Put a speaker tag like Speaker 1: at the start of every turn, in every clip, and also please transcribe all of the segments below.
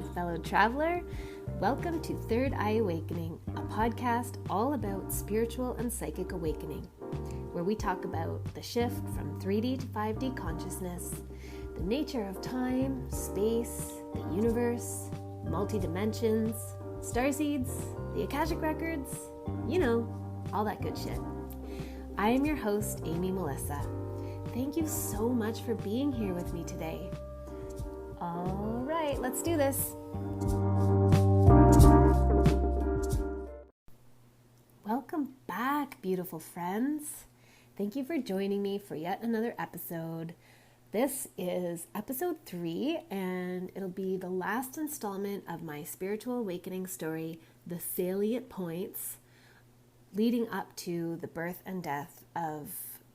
Speaker 1: fellow traveler. Welcome to Third Eye Awakening, a podcast all about spiritual and psychic awakening, where we talk about the shift from 3D to 5D consciousness, the nature of time, space, the universe, multidimensions, starseeds, the Akashic records, all that good shit. I am your host, Amy Melissa. Thank you so much for being here with me today. All right, let's do this. Welcome back, beautiful friends. Thank you for joining me for yet another episode. This is episode 3, and it'll be the last installment of my spiritual awakening story, The Salient Points, leading up to the birth and death of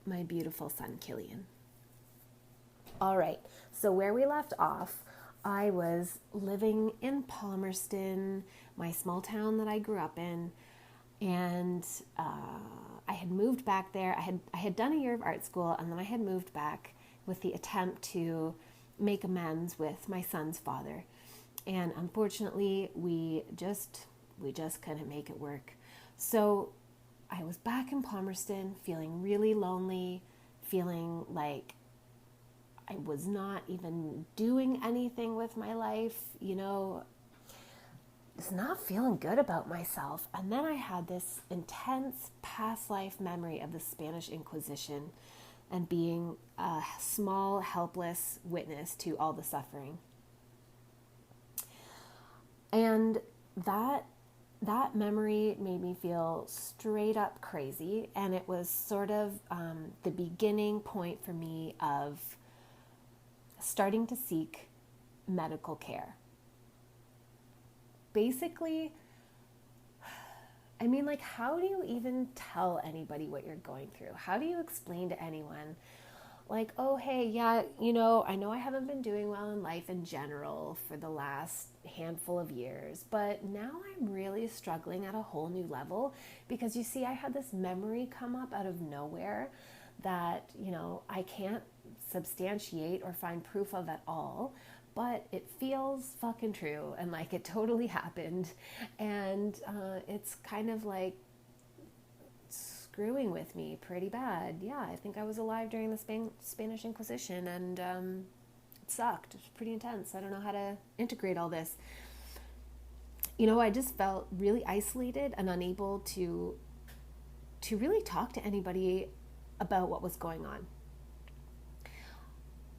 Speaker 1: my beautiful son, Cillian. All right, so where we left off, I was living in Palmerston, my small town that I grew up in, and I had moved back there. I had done a year of art school, and then I had moved back with the attempt to make amends with my son's father. And unfortunately, we just couldn't make it work. So I was back in Palmerston, feeling really lonely, feeling like I was not even doing anything with my life, just not feeling good about myself. And then I had this intense past life memory of the Spanish Inquisition and being a small, helpless witness to all the suffering. And that memory made me feel straight up crazy, and it was sort of the beginning point for me of starting to seek medical care. Basically, how do you even tell anybody what you're going through? How do you explain to anyone, oh, hey, yeah, I know I haven't been doing well in life in general for the last handful of years, but now I'm really struggling at a whole new level because, you see, I had this memory come up out of nowhere that, I can't substantiate or find proof of at all, but it feels fucking true and like it totally happened. And it's kind of like screwing with me pretty bad. Yeah, I think I was alive during the Spanish Inquisition, and it sucked. It was pretty intense. I don't know how to integrate all this. I just felt really isolated and unable to really talk to anybody about what was going on.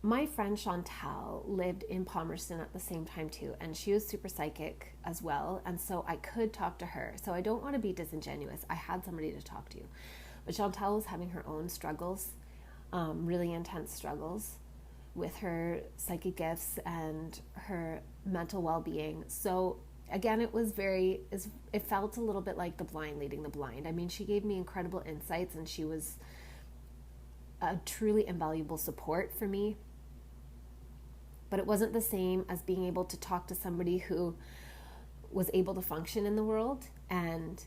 Speaker 1: My friend Chantal lived in Palmerston at the same time too, and she was super psychic as well, and so I could talk to her. So I don't want to be disingenuous. I had somebody to talk to. But Chantal was having her own struggles, really intense struggles with her psychic gifts and her mental well-being. So again, it felt a little bit like the blind leading the blind. I mean, she gave me incredible insights, and she was a truly invaluable support for me. But it wasn't the same as being able to talk to somebody who was able to function in the world and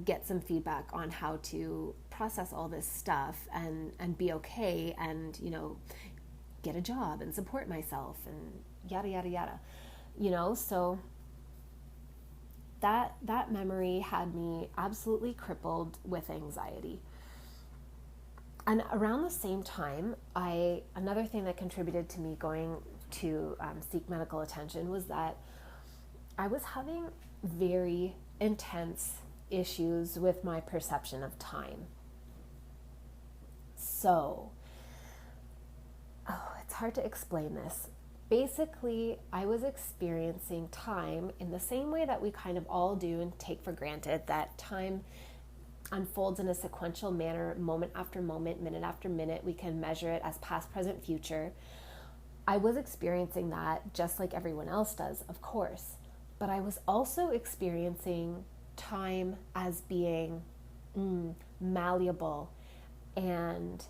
Speaker 1: get some feedback on how to process all this stuff and be okay and, get a job and support myself and yada, yada, yada. So that memory had me absolutely crippled with anxiety. And around the same time, another thing that contributed to me going to seek medical attention was that I was having very intense issues with my perception of time. So, it's hard to explain this. Basically, I was experiencing time in the same way that we kind of all do and take for granted, that time unfolds in a sequential manner, moment after moment, minute after minute. We can measure it as past, present, future. I was experiencing that just like everyone else does, of course. But I was also experiencing time as being malleable and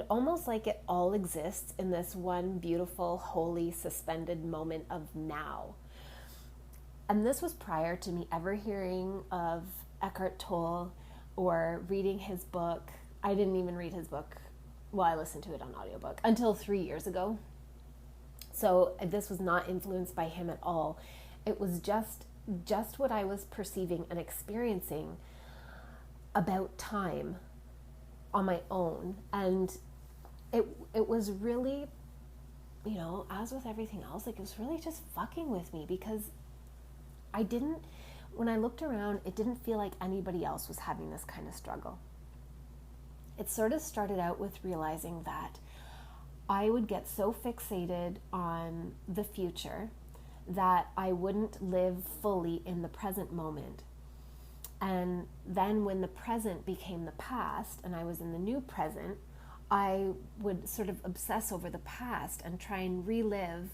Speaker 1: almost like it all exists in this one beautiful, holy, suspended moment of now. And this was prior to me ever hearing of Eckhart Tolle or reading his book. I didn't even read his book. Well, I listened to it on audiobook until 3 years ago. So this was not influenced by him at all. It was just what I was perceiving and experiencing about time on my own. And it was really, as with everything else, like, it was really just fucking with me, because when I looked around, it didn't feel like anybody else was having this kind of struggle. It sort of started out with realizing that I would get so fixated on the future that I wouldn't live fully in the present moment. And then when the present became the past and I was in the new present, I would sort of obsess over the past and try and relive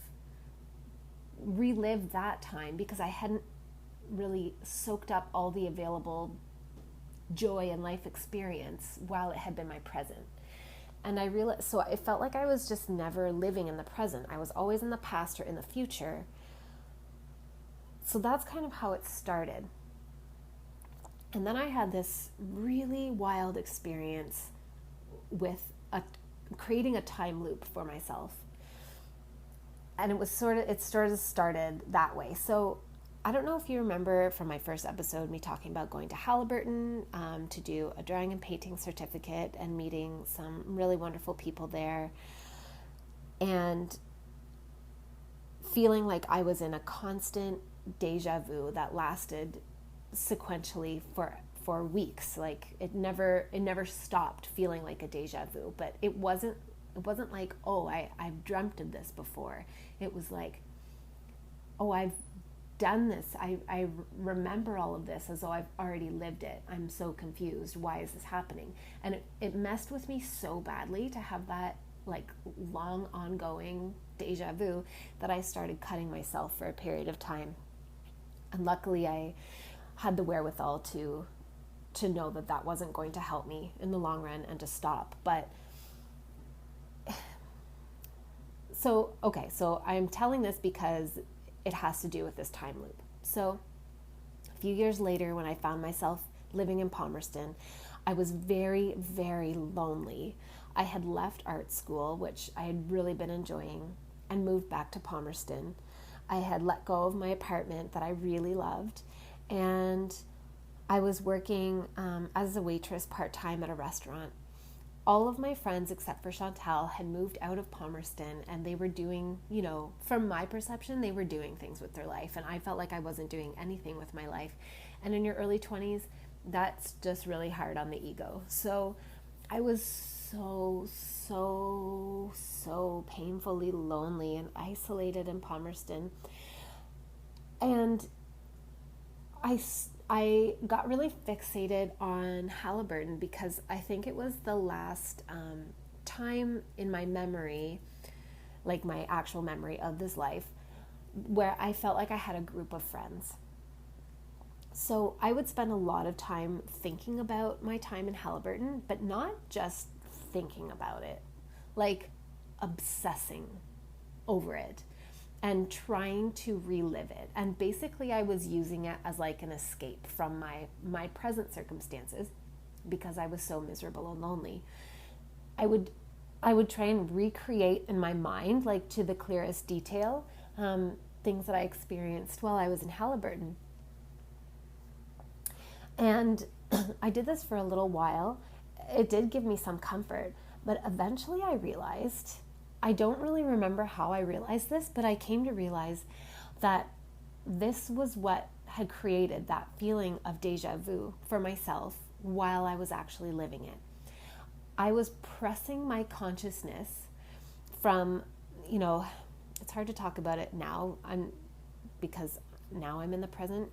Speaker 1: that time, because I hadn't really soaked up all the available joy and life experience while it had been my present. And I realized, so it felt like I was just never living in the present. I was always in the past or in the future. So that's kind of how it started. And then I had this really wild experience with creating a time loop for myself. And it started that way. So I don't know if you remember from my first episode, me talking about going to Halliburton to do a drawing and painting certificate and meeting some really wonderful people there, and feeling like I was in a constant deja vu that lasted sequentially for weeks. Like it never stopped feeling like a deja vu, but it wasn't like, oh, I've dreamt of this before. It was like, oh, I've done this. I remember all of this as though I've already lived it. I'm so confused. Why is this happening? And it messed with me so badly to have that like long ongoing deja vu that I started cutting myself for a period of time. And luckily I had the wherewithal to know that wasn't going to help me in the long run and to stop. But so I'm telling this because it has to do with this time loop. So a few years later, when I found myself living in Palmerston, I was very, very lonely. I had left art school, which I had really been enjoying, and moved back to Palmerston. I had let go of my apartment that I really loved, and I was working as a waitress part-time at a restaurant. All of my friends, except for Chantal, had moved out of Palmerston, and they were doing, from my perception, they were doing things with their life. And I felt like I wasn't doing anything with my life. And in your early 20s, that's just really hard on the ego. So I was so painfully lonely and isolated in Palmerston. And I got really fixated on Halliburton because I think it was the last time in my memory, like my actual memory of this life, where I felt like I had a group of friends. So I would spend a lot of time thinking about my time in Halliburton, but not just thinking about it, like obsessing over it and trying to relive it. And basically I was using it as like an escape from my present circumstances because I was so miserable and lonely. I would try and recreate in my mind, like to the clearest detail, things that I experienced while I was in Halliburton. And I did this for a little while. It did give me some comfort, but eventually I realized, I don't really remember how I realized this, but I came to realize that this was what had created that feeling of deja vu for myself while I was actually living it. I was pressing my consciousness from, it's hard to talk about it now, because now I'm in the present.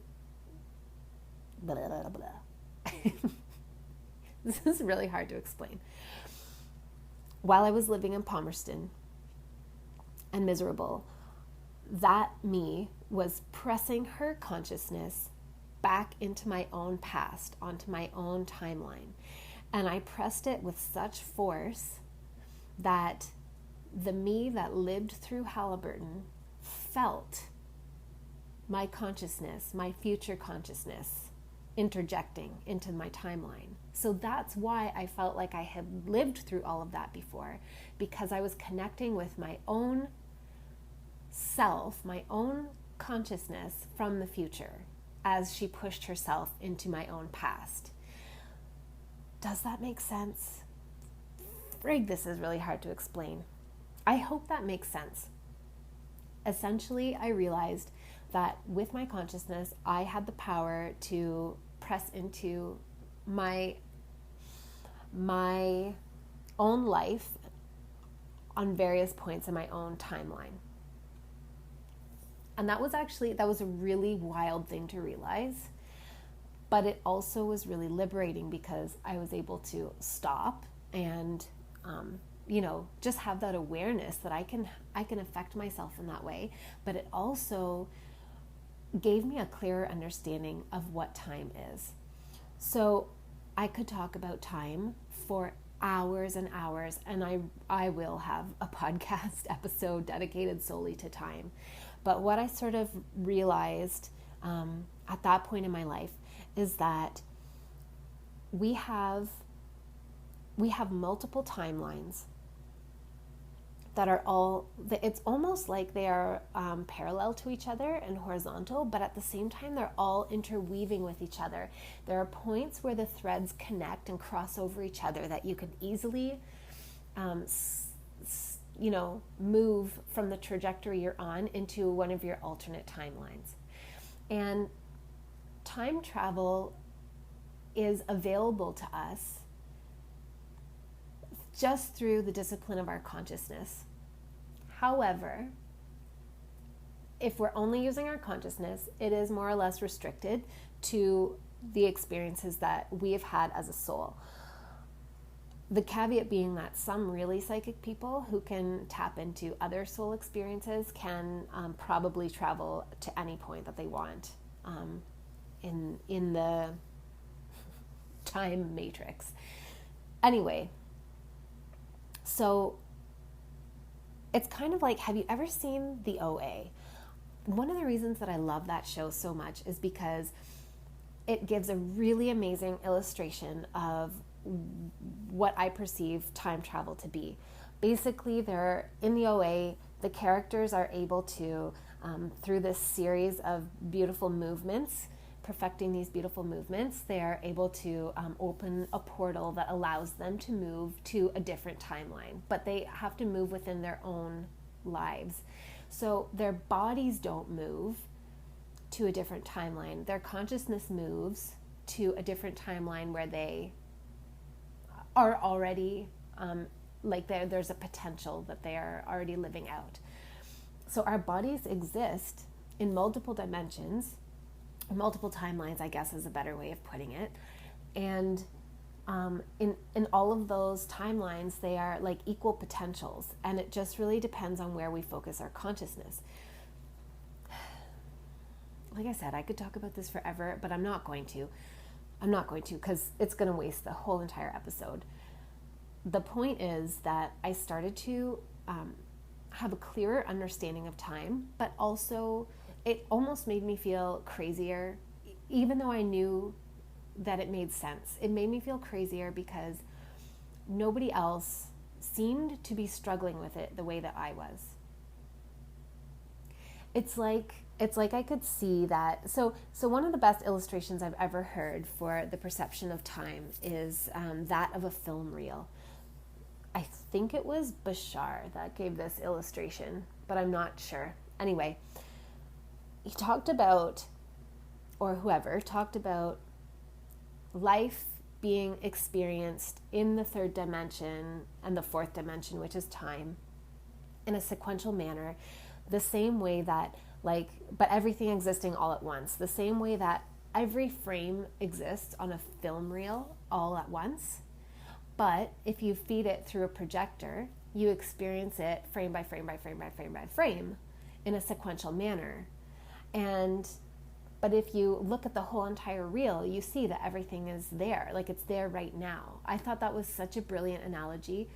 Speaker 1: Blah, blah, blah. This is really hard to explain. While I was living in Palmerston and miserable, that me was pressing her consciousness back into my own past, onto my own timeline. And I pressed it with such force that the me that lived through Halliburton felt my consciousness, my future consciousness, interjecting into my timeline. So that's why I felt like I had lived through all of that before, because I was connecting with my own self, my own consciousness from the future as she pushed herself into my own past. Does that make sense? Frig, this is really hard to explain. I hope that makes sense. Essentially, I realized that with my consciousness, I had the power to press into my own life on various points in my own timeline. And that was a really wild thing to realize, but it also was really liberating because I was able to stop and, just have that awareness that I can affect myself in that way. But it also gave me a clearer understanding of what time is. So I could talk about time for hours and hours, and I will have a podcast episode dedicated solely to time. But what I sort of realized at that point in my life is that we have multiple timelines that are it's almost like they are parallel to each other and horizontal, but at the same time, they're all interweaving with each other. There are points where the threads connect and cross over each other that you could easily, move from the trajectory you're on into one of your alternate timelines. And time travel is available to us just through the discipline of our consciousness. However, if we're only using our consciousness, it is more or less restricted to the experiences that we have had as a soul. The caveat being that some really psychic people who can tap into other soul experiences can probably travel to any point that they want in the time matrix. Anyway, so it's kind of like, have you ever seen the OA? One of the reasons that I love that show so much is because it gives a really amazing illustration of what I perceive time travel to be. Basically, in the OA, the characters are able to, through this series of beautiful movements, perfecting these beautiful movements, they are able to open a portal that allows them to move to a different timeline, but they have to move within their own lives. So their bodies don't move to a different timeline. Their consciousness moves to a different timeline where they are already, there's a potential that they are already living out. So our bodies exist in multiple dimensions, multiple timelines, I guess is a better way of putting it. And in all of those timelines, they are like equal potentials. And it just really depends on where we focus our consciousness. Like I said, I could talk about this forever, but I'm not going to because it's going to waste the whole entire episode. The point is that I started to have a clearer understanding of time, but also it almost made me feel crazier, even though I knew that it made sense. It made me feel crazier because nobody else seemed to be struggling with it the way that I was. It's like I could see that. So one of the best illustrations I've ever heard for the perception of time is that of a film reel. I think it was Bashar that gave this illustration, but I'm not sure. Anyway, he talked about, or whoever talked about, life being experienced in the third dimension and the fourth dimension, which is time, in a sequential manner, the same way that, but everything existing all at once, the same way that every frame exists on a film reel all at once. But if you feed it through a projector, you experience it frame by frame by frame by frame by frame in a sequential manner. But if you look at the whole entire reel, you see that everything is there, like it's there right now. I thought that was such a brilliant analogy.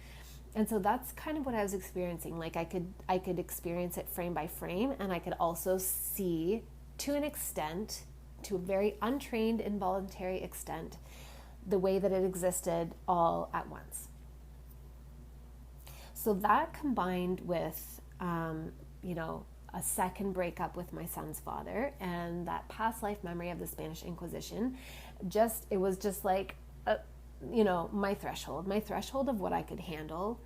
Speaker 1: And so that's kind of what I was experiencing. Like I could experience it frame by frame, and I could also see, to an extent, to a very untrained, involuntary extent, the way that it existed all at once. So that combined with, a second breakup with my son's father, and that past life memory of the Spanish Inquisition, it was just like, my threshold of what I could handle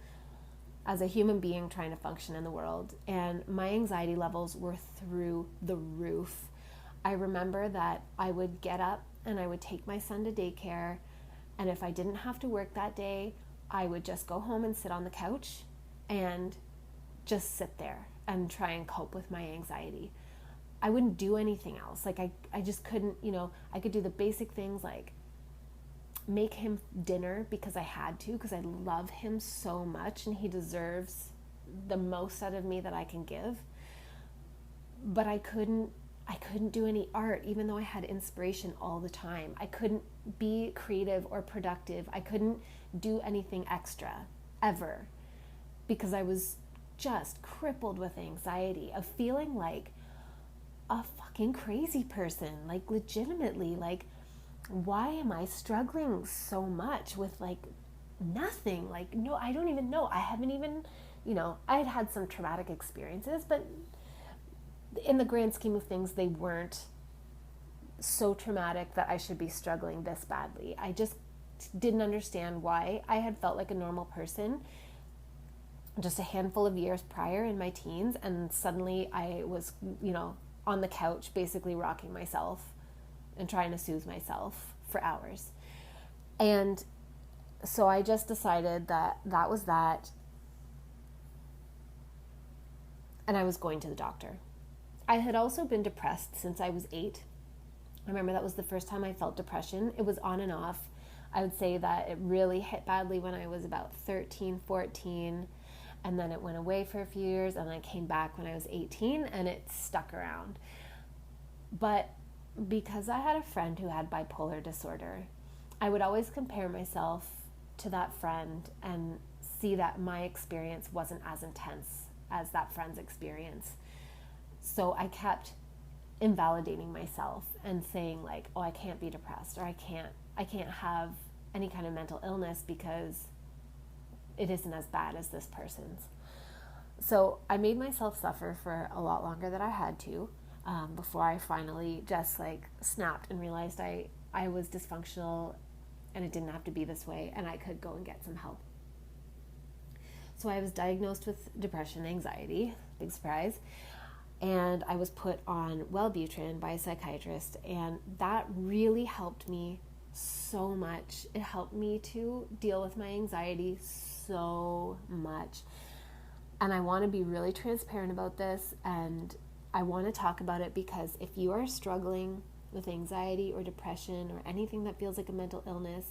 Speaker 1: as a human being trying to function in the world. And my anxiety levels were through the roof. I remember that I would get up and I would take my son to daycare, and if I didn't have to work that day, I would just go home and sit on the couch and just sit there and try and cope with my anxiety. I wouldn't do anything else. Like I just couldn't, I could do the basic things like make him dinner because I had to, because I love him so much and he deserves the most out of me that I can give. But I couldn't do any art, even though I had inspiration all the time. I couldn't be creative or productive. I couldn't do anything extra ever, because I was just crippled with anxiety of feeling like a fucking crazy person, like legitimately, like, why am I struggling so much with like nothing? Like, no, I don't even know. I haven't even, I had some traumatic experiences, but in the grand scheme of things, they weren't so traumatic that I should be struggling this badly. I just didn't understand why. I had felt like a normal person just a handful of years prior in my teens, and suddenly I was, on the couch basically rocking myself and trying to soothe myself for hours. And so I just decided that was that, and I was going to the doctor. I had also been depressed since I was 8. I remember that was the first time I felt depression. It was on and off. I would say that it really hit badly when I was about 13, 14, and then it went away for a few years, and I came back when I was 18, and it stuck around. But because I had a friend who had bipolar disorder, I would always compare myself to that friend and see that my experience wasn't as intense as that friend's experience. So I kept invalidating myself and saying like, oh, I can't be depressed, or I can't have any kind of mental illness because it isn't as bad as this person's. So I made myself suffer for a lot longer than I had to, before I finally just like snapped and realized I was dysfunctional and it didn't have to be this way, and I could go and get some help. So I was diagnosed with depression, anxiety, big surprise, and I was put on Wellbutrin by a psychiatrist, and that really helped me so much. It helped me to deal with my anxiety so much. And I want to be really transparent about this, and I want to talk about it because if you are struggling with anxiety or depression or anything that feels like a mental illness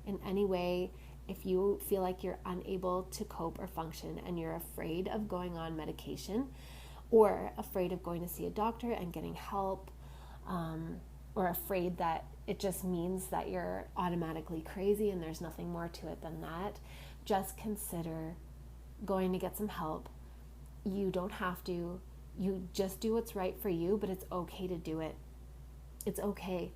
Speaker 1: in any way, if you feel like you're unable to cope or function and you're afraid of going on medication or afraid of going to see a doctor and getting help, or afraid that it just means that you're automatically crazy and there's nothing more to it than that, just consider going to get some help. You don't have to. You just do what's right for you, but it's okay to do it. It's okay.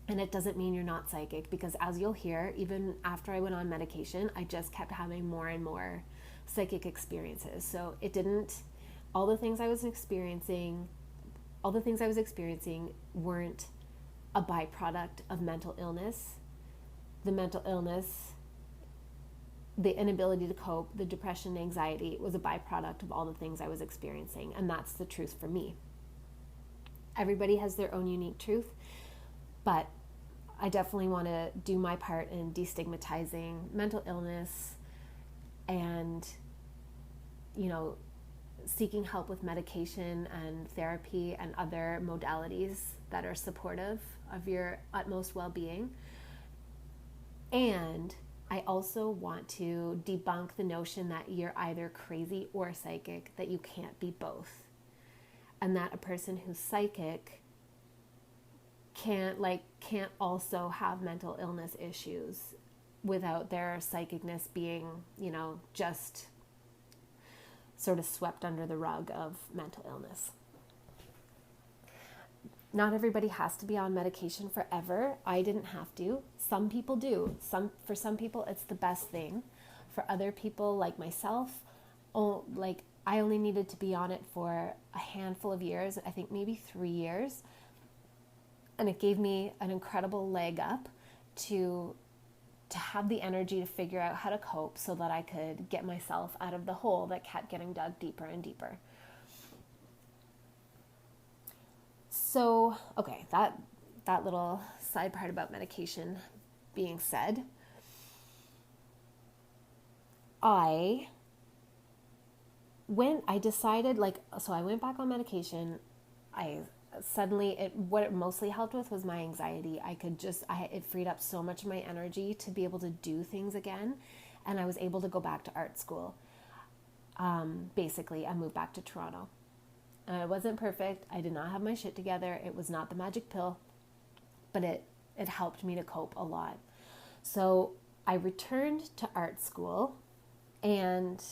Speaker 1: And it doesn't mean you're not psychic, because as you'll hear, even after I went on medication, I just kept having more and more psychic experiences. So it didn't, all the things I was experiencing weren't a byproduct of mental illness. The mental illness, the inability to cope, the depression, anxiety was a byproduct of all the things I was experiencing. And that's the truth for me. Everybody has their own unique truth, but I definitely want to do my part in destigmatizing mental illness and, seeking help with medication and therapy and other modalities that are supportive of your utmost well-being. And I also want to debunk the notion that you're either crazy or psychic, that you can't be both. And that a person who's psychic can't also have mental illness issues without their psychicness being, just sort of swept under the rug of mental illness. Not everybody has to be on medication forever. I didn't have to. Some people do. For some people, it's the best thing. For other people, like myself, I only needed to be on it for a handful of years, I think maybe 3 years. And it gave me an incredible leg up to have the energy to figure out how to cope so that I could get myself out of the hole that kept getting dug deeper and deeper. So, okay, that little side part about medication being said, I decided, so I went back on medication. What it mostly helped with was my anxiety. It freed up so much of my energy to be able to do things again. And I was able to go back to art school. Basically, I moved back to Toronto. And I wasn't perfect. I did not have my shit together. It was not the magic pill, but it helped me to cope a lot. So I returned to art school and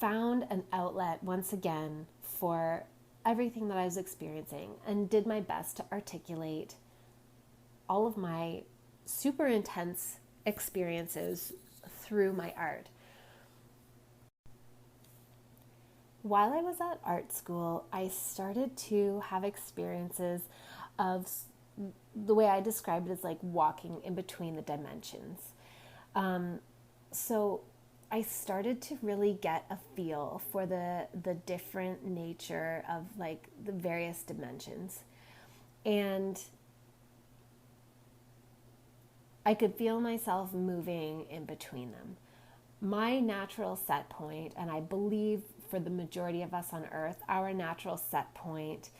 Speaker 1: found an outlet once again for everything that I was experiencing, and did my best to articulate all of my super intense experiences through my art. While I was at art school, I started to have experiences of, the way I describe it, is like walking in between the dimensions. So I started to really get a feel for the different nature of like the various dimensions. And I could feel myself moving in between them. My natural set point, and I believe for the majority of us on Earth, our natural set point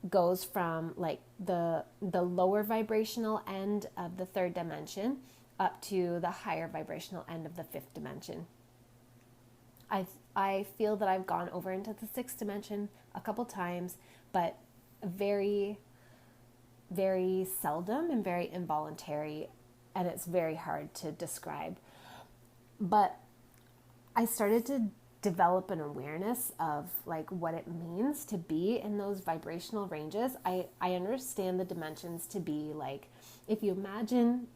Speaker 1: goes from like the lower vibrational end of the third dimension up to the higher vibrational end of the fifth dimension. I feel that I've gone over into the sixth dimension a couple times, but very, very seldom and very involuntary, and it's very hard to describe. But I started to develop an awareness of like what it means to be in those vibrational ranges. I understand the dimensions to be like, if you imagine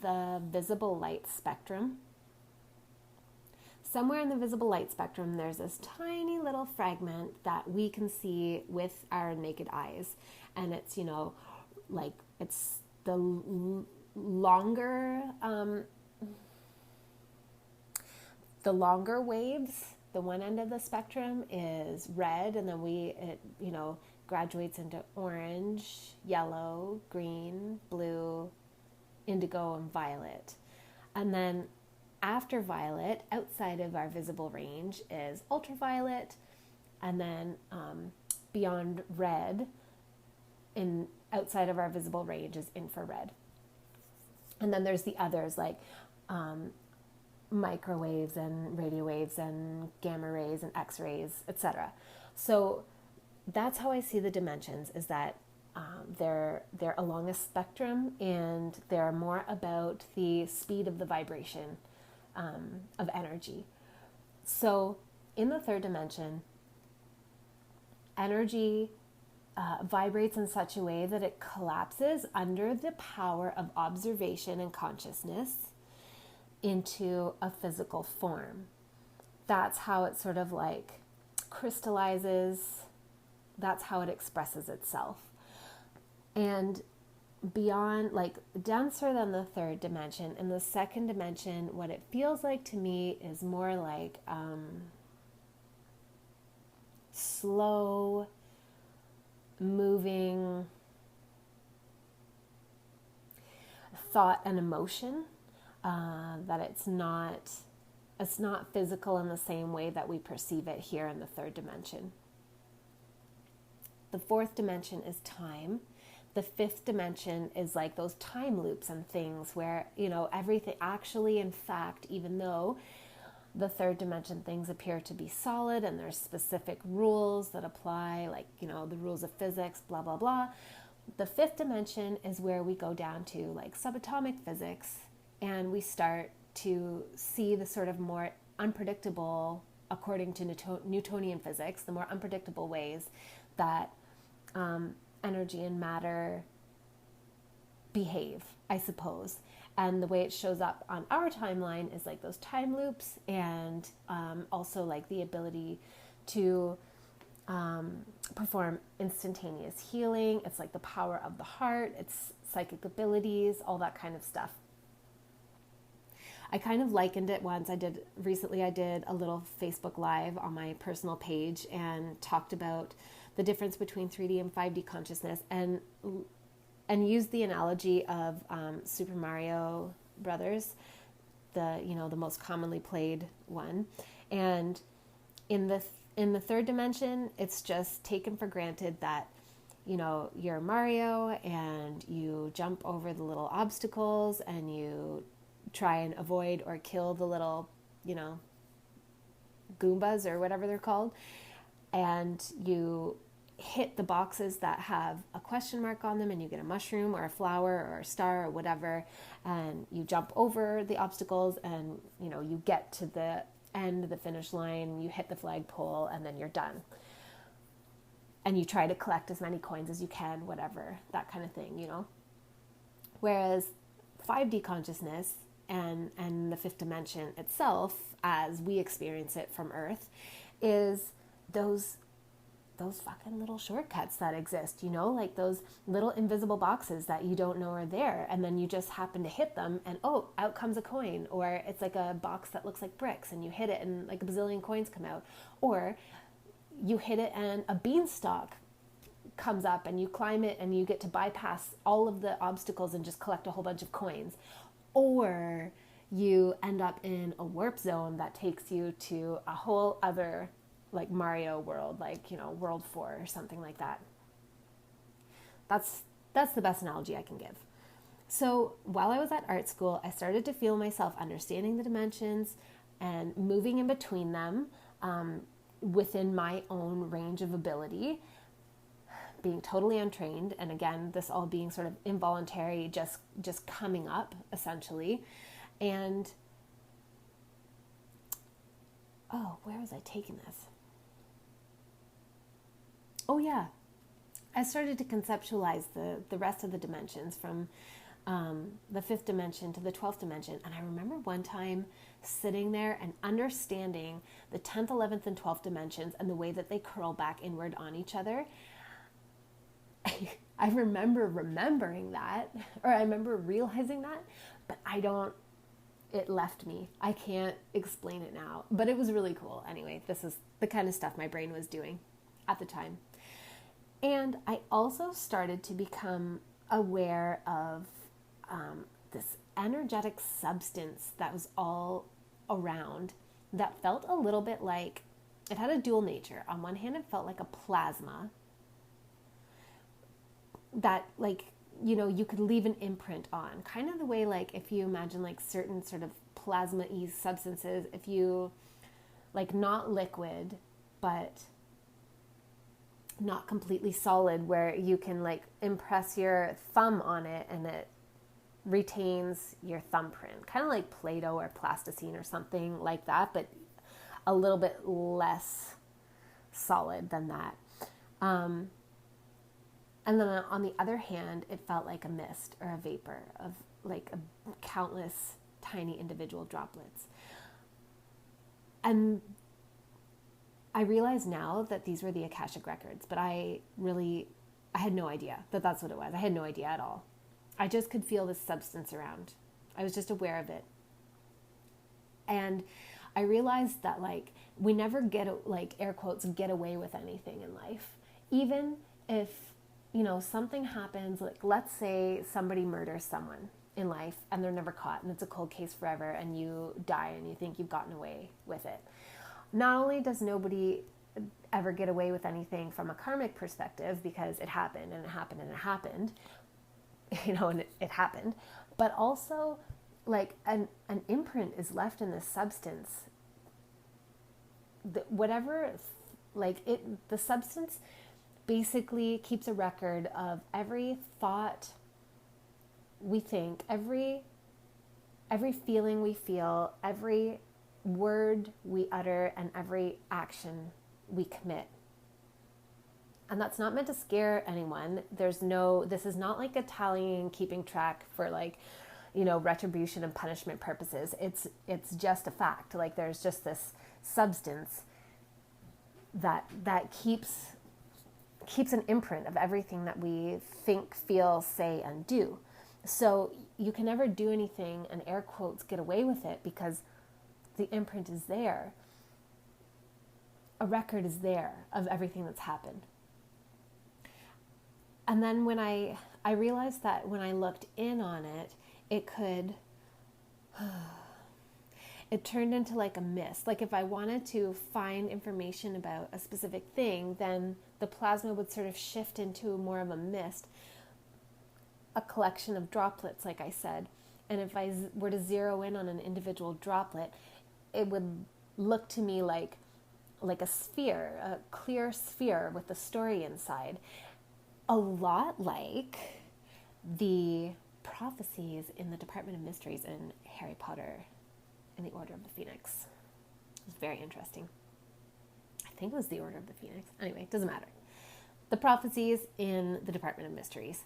Speaker 1: the visible light spectrum, somewhere in the visible light spectrum, there's this tiny little fragment that we can see with our naked eyes. And it's, it's the longer waves. The one end of the spectrum is red, and then it graduates into orange, yellow, green, blue, indigo, and violet. And then after violet, outside of our visible range, is ultraviolet, and then beyond red, outside of our visible range, is infrared. And then there's the others like microwaves and radio waves and gamma rays and X-rays, etc. So that's how I see the dimensions, is that they're along a spectrum, and they're more about the speed of the vibration of energy. So in the third dimension, energy vibrates in such a way that it collapses under the power of observation and consciousness into a physical form. That's how it sort of like crystallizes. That's how it expresses itself. And beyond, like denser than the third dimension, in the second dimension, what it feels like to me is more like slow moving thought and emotion, that it's not physical in the same way that we perceive it here in the third dimension. The fourth dimension is time. The fifth dimension is like those time loops and things where, everything actually, in fact, even though the third dimension things appear to be solid and there's specific rules that apply, like, the rules of physics, blah, blah, blah. The fifth dimension is where we go down to like subatomic physics, and we start to see the sort of more unpredictable, according to Newtonian physics, the more unpredictable ways that energy and matter behave, I suppose. And the way it shows up on our timeline is like those time loops, and also like the ability to perform instantaneous healing. It's like the power of the heart, it's psychic abilities, all that kind of stuff. I kind of likened it once. I did a little Facebook Live on my personal page and talked about the difference between 3D and 5D consciousness, and used the analogy of Super Mario Brothers, the most commonly played one. And in the third dimension, it's just taken for granted that you're Mario and you jump over the little obstacles and you try and avoid or kill the little, Goombas or whatever they're called. And you hit the boxes that have a question mark on them and you get a mushroom or a flower or a star or whatever. And you jump over the obstacles and, you get to the end of the finish line, you hit the flagpole, and then you're done. And you try to collect as many coins as you can, whatever, that kind of thing, Whereas 5D consciousness and the fifth dimension itself, as we experience it from Earth, is those fucking little shortcuts that exist, like those little invisible boxes that you don't know are there, and then you just happen to hit them and out comes a coin. Or it's like a box that looks like bricks and you hit it and like a bazillion coins come out. Or you hit it and a beanstalk comes up and you climb it and you get to bypass all of the obstacles and just collect a whole bunch of coins. Or you end up in a warp zone that takes you to a whole other like Mario world, like, World 4 or something like that. That's the best analogy I can give. So while I was at art school, I started to feel myself understanding the dimensions and moving in between them within my own range of ability, being totally untrained. And again, this all being sort of involuntary, just coming up essentially. And where was I taking this? Oh yeah, I started to conceptualize the rest of the dimensions from the fifth dimension to the 12th dimension. And I remember one time sitting there and understanding the 10th, 11th, and 12th dimensions and the way that they curl back inward on each other. I remember remembering that, or I remember realizing that, but it left me. I can't explain it now, but it was really cool. Anyway, this is the kind of stuff my brain was doing at the time. And I also started to become aware of this energetic substance that was all around that felt a little bit like, it had a dual nature. On one hand, it felt like a plasma that you could leave an imprint on, kind of the way, like, if you imagine like certain sort of plasma-y substances, if you not liquid, but not completely solid, where you can impress your thumb on it and it retains your thumbprint, kind of like Play-Doh or plasticine or something like that, but a little bit less solid than that. And then on the other hand, it felt like a mist or a vapor of countless tiny individual droplets. And I realize now that these were the Akashic records, but I had no idea that that's what it was. I had no idea at all. I just could feel this substance around. I was just aware of it. And I realized that we never get, air quotes, get away with anything in life. Even if, something happens, let's say somebody murders someone in life and they're never caught and it's a cold case forever and you die and you think you've gotten away with it. Not only does nobody ever get away with anything from a karmic perspective, because it happened and it happened and it happened, and it happened, but also an imprint is left in this substance. The substance basically keeps a record of every thought we think, every feeling we feel, every word we utter, and every action we commit. And that's not meant to scare anyone. This is not like a tallying, keeping track for like, retribution and punishment purposes. It's just a fact. Like there's just this substance that keeps an imprint of everything that we think, feel, say, and do. So you can never do anything, and air quotes, get away with it, because the imprint is there. A record is there of everything that's happened. And then when I realized that when I looked in on it, it turned into like a mist. Like if I wanted to find information about a specific thing, then the plasma would sort of shift into more of a mist, a collection of droplets, like I said. And if I were to zero in on an individual droplet, it would look to me like a sphere, a clear sphere with a story inside. A lot like the prophecies in the Department of Mysteries in Harry Potter and the Order of the Phoenix. It was very interesting. I think it was the Order of the Phoenix. Anyway, it doesn't matter. The prophecies in the Department of Mysteries.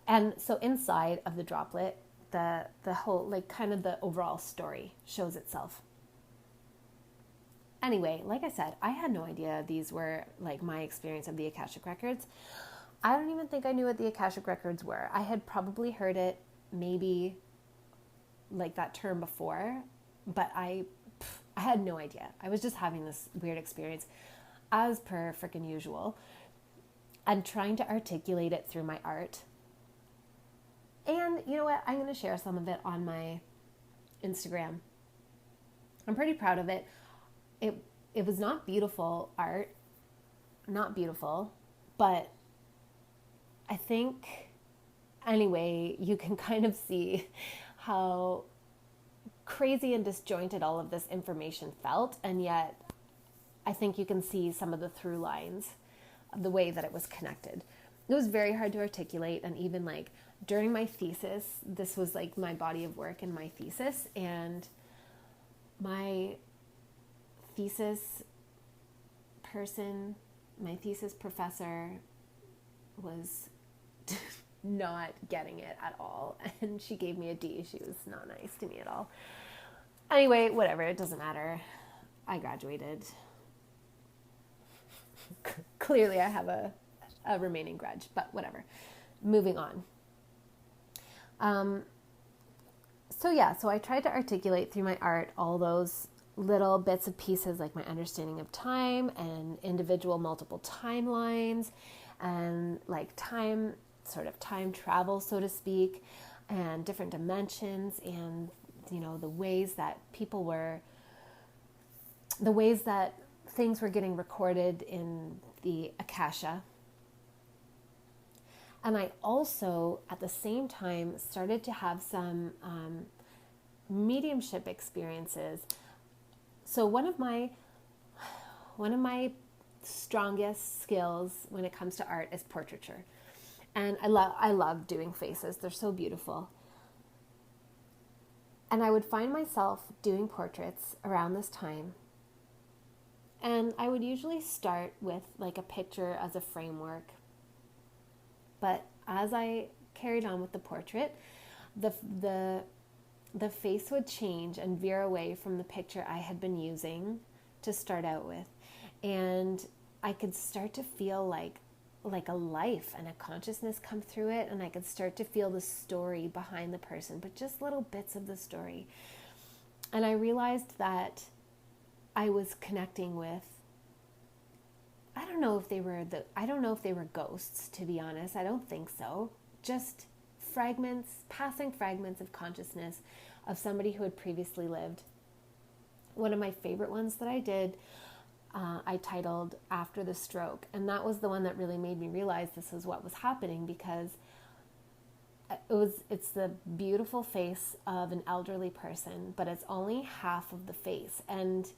Speaker 1: And so inside of the droplet, the whole, like kind of the overall story shows itself. Anyway, like I said, I had no idea these were like my experience of the Akashic Records. I don't even think I knew what the Akashic Records were. I had probably heard it, maybe like that term before, but I had no idea. I was just having this weird experience as per frickin' usual and trying to articulate it through my art. And you know what? I'm going to share some of it on my Instagram. I'm pretty proud of it. It was not beautiful art, not beautiful, but I think, anyway, you can kind of see how crazy and disjointed all of this information felt, and yet I think you can see some of the through lines of the way that it was connected. It was very hard to articulate, and even like during my thesis, this was like my body of work in my thesis, and my thesis professor was not getting it at all, and she gave me a D. She was not nice to me at all. Anyway, whatever, it doesn't matter. I graduated. Clearly I have a remaining grudge, but whatever. Moving on. So I tried to articulate through my art all those little bits and pieces, like my understanding of time and individual multiple timelines and like time travel, so to speak, and different dimensions, and the ways that things were getting recorded in the Akasha. And I also, at the same time, started to have some mediumship experiences. So one of my strongest skills when it comes to art is portraiture. And I love doing faces. They're so beautiful. And I would find myself doing portraits around this time. And I would usually start with like a picture as a framework. But as I carried on with the portrait, the face would change and veer away from the picture I had been using to start out with. And I could start to feel like a life and a consciousness come through it, and I could start to feel the story behind the person, but just little bits of the story. And I realized that I was connecting with, I don't know if they were ghosts, to be honest. I don't think so. Just passing fragments of consciousness of somebody who had previously lived. One of my favorite ones that I did, I titled After the Stroke. And that was the one that really made me realize this was what was happening, because it's the beautiful face of an elderly person, but it's only half of the face. And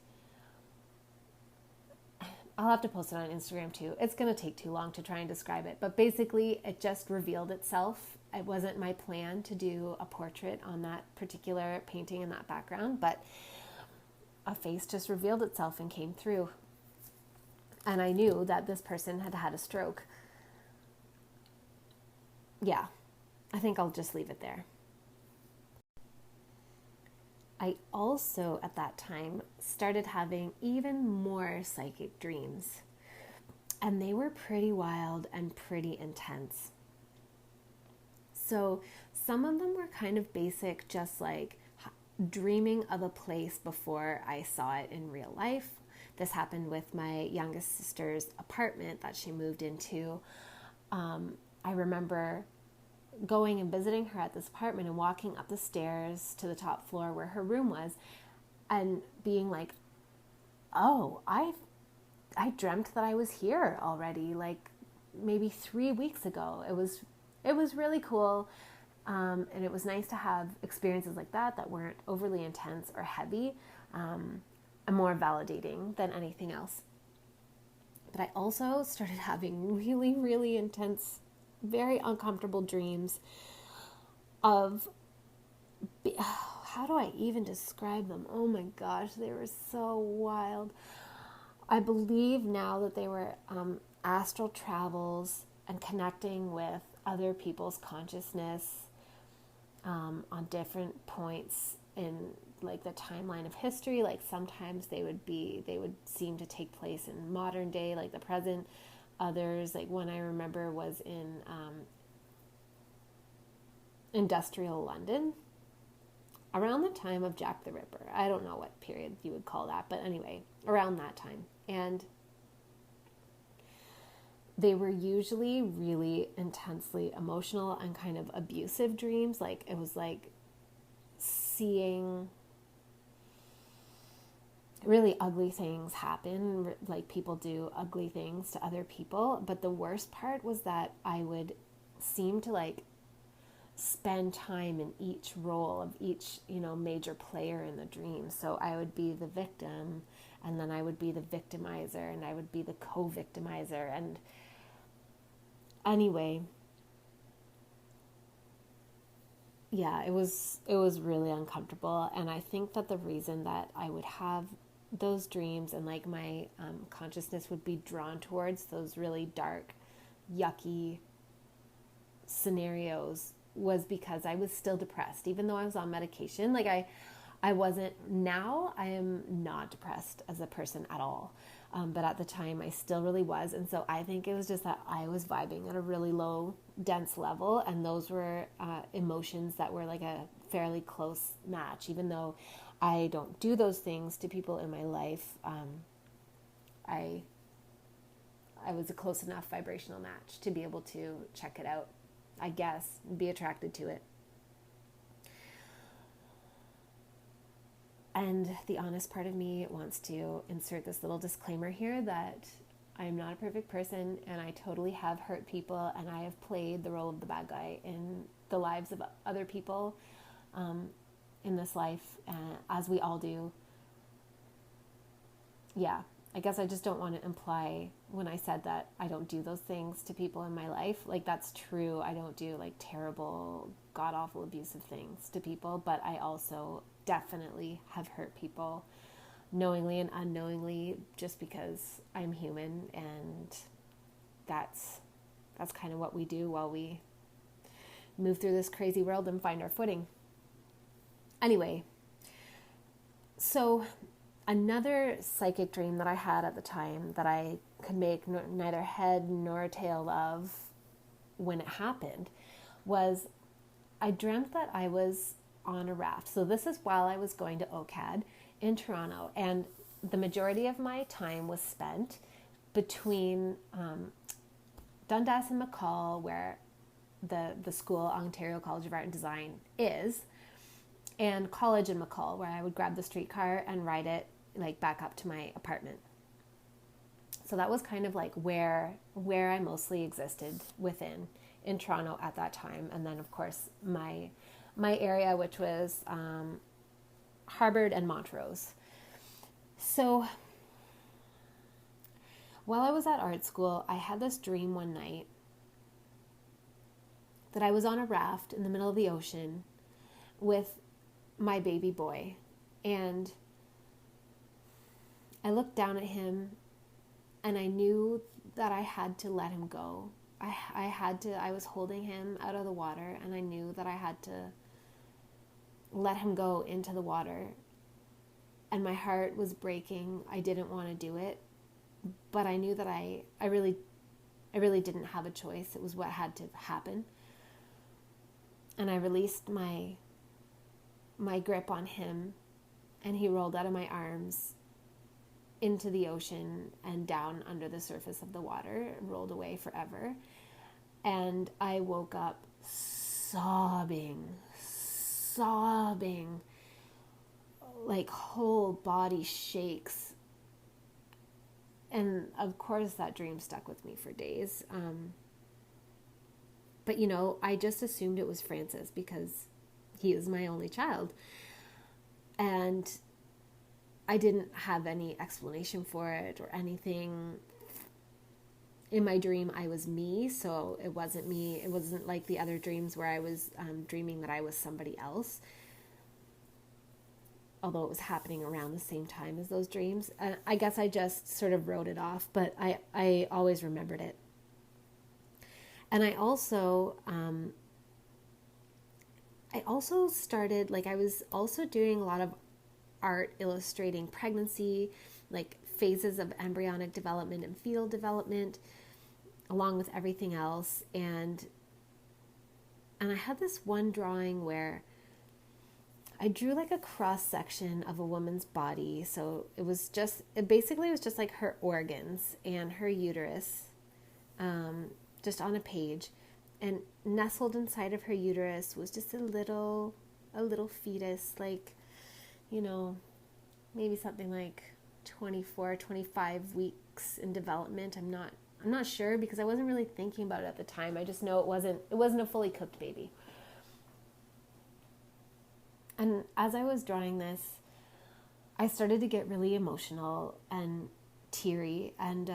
Speaker 1: I'll have to post it on Instagram too. It's going to take too long to try and describe it. But basically, it just revealed itself. It wasn't my plan to do a portrait on that particular painting in that background, but a face just revealed itself and came through. And I knew that this person had had a stroke. Yeah, I think I'll just leave it there. I also, at that time, started having even more psychic dreams. And they were pretty wild and pretty intense. So some of them were kind of basic, just like dreaming of a place before I saw it in real life. This happened with my youngest sister's apartment that she moved into. I remember going and visiting her at this apartment and walking up the stairs to the top floor where her room was and being like, oh, I dreamt that I was here already, like maybe 3 weeks ago. It was really cool. And it was nice to have experiences like that weren't overly intense or heavy, and more validating than anything else. But I also started having really, really intense, very uncomfortable dreams of, how do I even describe them? Oh my gosh, they were so wild. I believe now that they were astral travels and connecting with other people's consciousness on different points in like the timeline of history. Like sometimes they would seem to take place in modern day, like the present. Others, like one I remember was in industrial London around the time of Jack the Ripper. I don't know what period you would call that, but anyway, around that time. And they were usually really intensely emotional and kind of abusive dreams. Like it was like seeing really ugly things happen, like people do ugly things to other people. But the worst part was that I would seem to like spend time in each role of each, major player in the dream. So I would be the victim, and then I would be the victimizer, and I would be the co-victimizer. And anyway, yeah, it was really uncomfortable. And I think that the reason that I would have those dreams and like my consciousness would be drawn towards those really dark, yucky scenarios was because I was still depressed, even though I was on medication. Like I wasn't. Now I am not depressed as a person at all. But at the time I still really was. And so I think it was just that I was vibing at a really low, dense level. And those were emotions that were like a fairly close match. Even though I don't do those things to people in my life, I was a close enough vibrational match to be able to check it out, I guess, and be attracted to it. And the honest part of me wants to insert this little disclaimer here that I am not a perfect person, and I totally have hurt people, and I have played the role of the bad guy in the lives of other people in this life, as we all do. Yeah, I guess I just don't want to imply when I said that I don't do those things to people in my life. Like, that's true. I don't do like terrible, god-awful, abusive things to people, but I also definitely have hurt people knowingly and unknowingly, just because I'm human, and that's kind of what we do while we move through this crazy world and find our footing. Anyway, so another psychic dream that I had at the time that I could make neither head nor tail of when it happened was I dreamt that I was on a raft. So this is while I was going to OCAD in Toronto, and the majority of my time was spent between Dundas and McCall, where the school, Ontario College of Art and Design, is, and college in McCall, where I would grab the streetcar and ride it like back up to my apartment. So that was kind of like where I mostly existed within in Toronto at that time. And then of course my area, which was Harvard and Montrose. So while I was at art school, I had this dream one night that I was on a raft in the middle of the ocean with my baby boy. And I looked down at him And I knew that I had to let him go. I was holding him out of the water, and I knew that I had to let him go into the water. And my heart was breaking. I didn't want to do it, but I knew that I really didn't have a choice. It was what had to happen. And I released my grip on him, and he rolled out of my arms into the ocean and down under the surface of the water, rolled away forever. And I woke up sobbing, like whole body shakes. And of course that dream stuck with me for days. But I just assumed it was Francis because he is my only child. And I didn't have any explanation for it or anything. In my dream, I was me, so it wasn't me. It wasn't like the other dreams where I was dreaming that I was somebody else. Although it was happening around the same time as those dreams. I guess I just sort of wrote it off, but I always remembered it. And I also started, like, I was also doing a lot of art illustrating pregnancy, like phases of embryonic development and fetal development, along with everything else. And I had this one drawing where I drew like a cross section of a woman's body. So it was just like her organs and her uterus, just on a page. And nestled inside of her uterus was just a little fetus, like, maybe something like 24, 25 weeks in development. I'm not sure because I wasn't really thinking about it at the time. I just know it wasn't a fully cooked baby. And as I was drawing this, I started to get really emotional and teary, and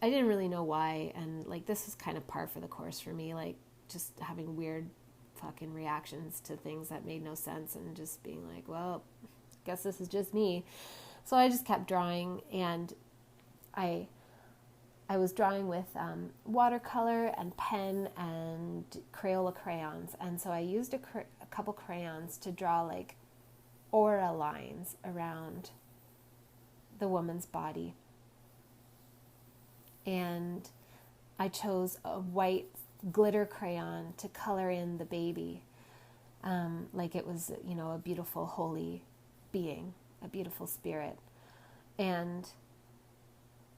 Speaker 1: I didn't really know why. And like, this was kind of par for the course for me, like just having weird fucking reactions to things that made no sense and just being like, well, guess this is just me. So I just kept drawing, and I was drawing with watercolor and pen and Crayola crayons. And so I used a couple crayons to draw like aura lines around the woman's body. And I chose a white glitter crayon to color in the baby, like it was, a beautiful holy being, a beautiful spirit. And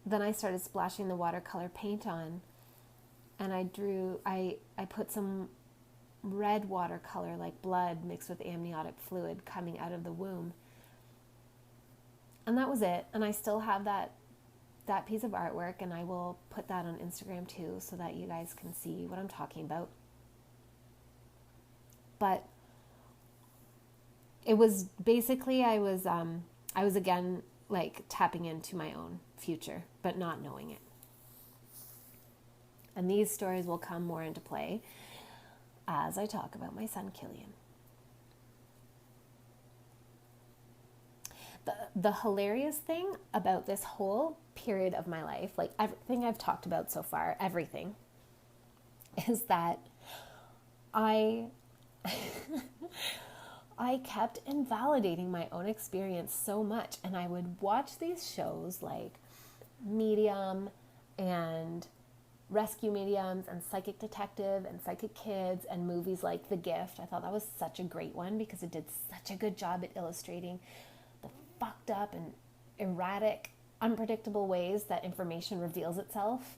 Speaker 1: then I started splashing the watercolor paint on, and I put some red watercolor, like blood mixed with amniotic fluid coming out of the womb. And that was it. And I still have that piece of artwork, and I will put that on Instagram too, so that you guys can see what I'm talking about. But it was basically, I was again like tapping into my own future, but not knowing it. And these stories will come more into play as I talk about my son, Cillian. The hilarious thing about this whole period of my life, like everything I've talked about so far, everything, is that I kept invalidating my own experience so much. And I would watch these shows like Medium and Rescue Mediums and Psychic Detective and Psychic Kids and movies like The Gift. I thought that was such a great one because it did such a good job at illustrating the fucked up and erratic, unpredictable ways that information reveals itself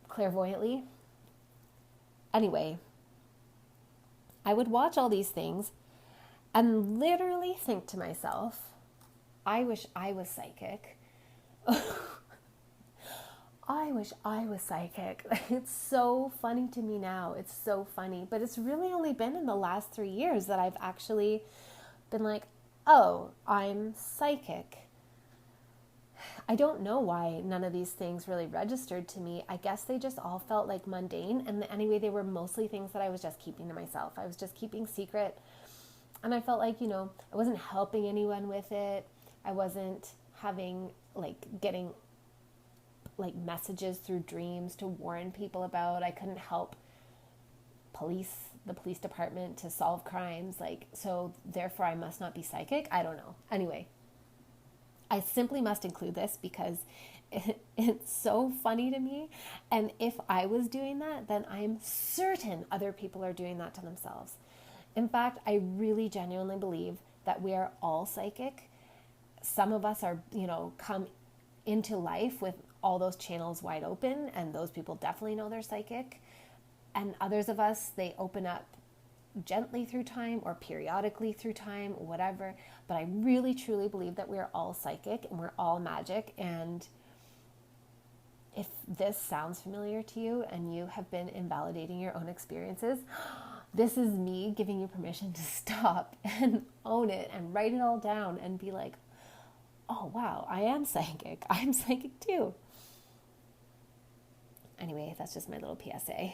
Speaker 1: clairvoyantly. Anyway, I would watch all these things and literally think to myself, I wish I was psychic. I wish I was psychic. It's so funny to me now. It's so funny. But it's really only been in the last 3 years that I've actually been like, oh, I'm psychic. I don't know why none of these things really registered to me. I guess they just all felt like mundane. And anyway, they were mostly things that I was just keeping to myself. I was just keeping secret. And I felt like, I wasn't helping anyone with it. I wasn't having like getting like messages through dreams to warn people about. I couldn't help the police department to solve crimes. Like, so therefore I must not be psychic. I don't know. Anyway, I simply must include this because it's so funny to me. And if I was doing that, then I'm certain other people are doing that to themselves. In fact, I really genuinely believe that we are all psychic. Some of us are, come into life with all those channels wide open, and those people definitely know they're psychic. And others of us, they open up gently through time or periodically through time, whatever. But I really, truly believe that we're all psychic and we're all magic. And if this sounds familiar to you and you have been invalidating your own experiences, this is me giving you permission to stop and own it and write it all down and be like, oh, wow, I am psychic. I'm psychic too. Anyway, that's just my little PSA.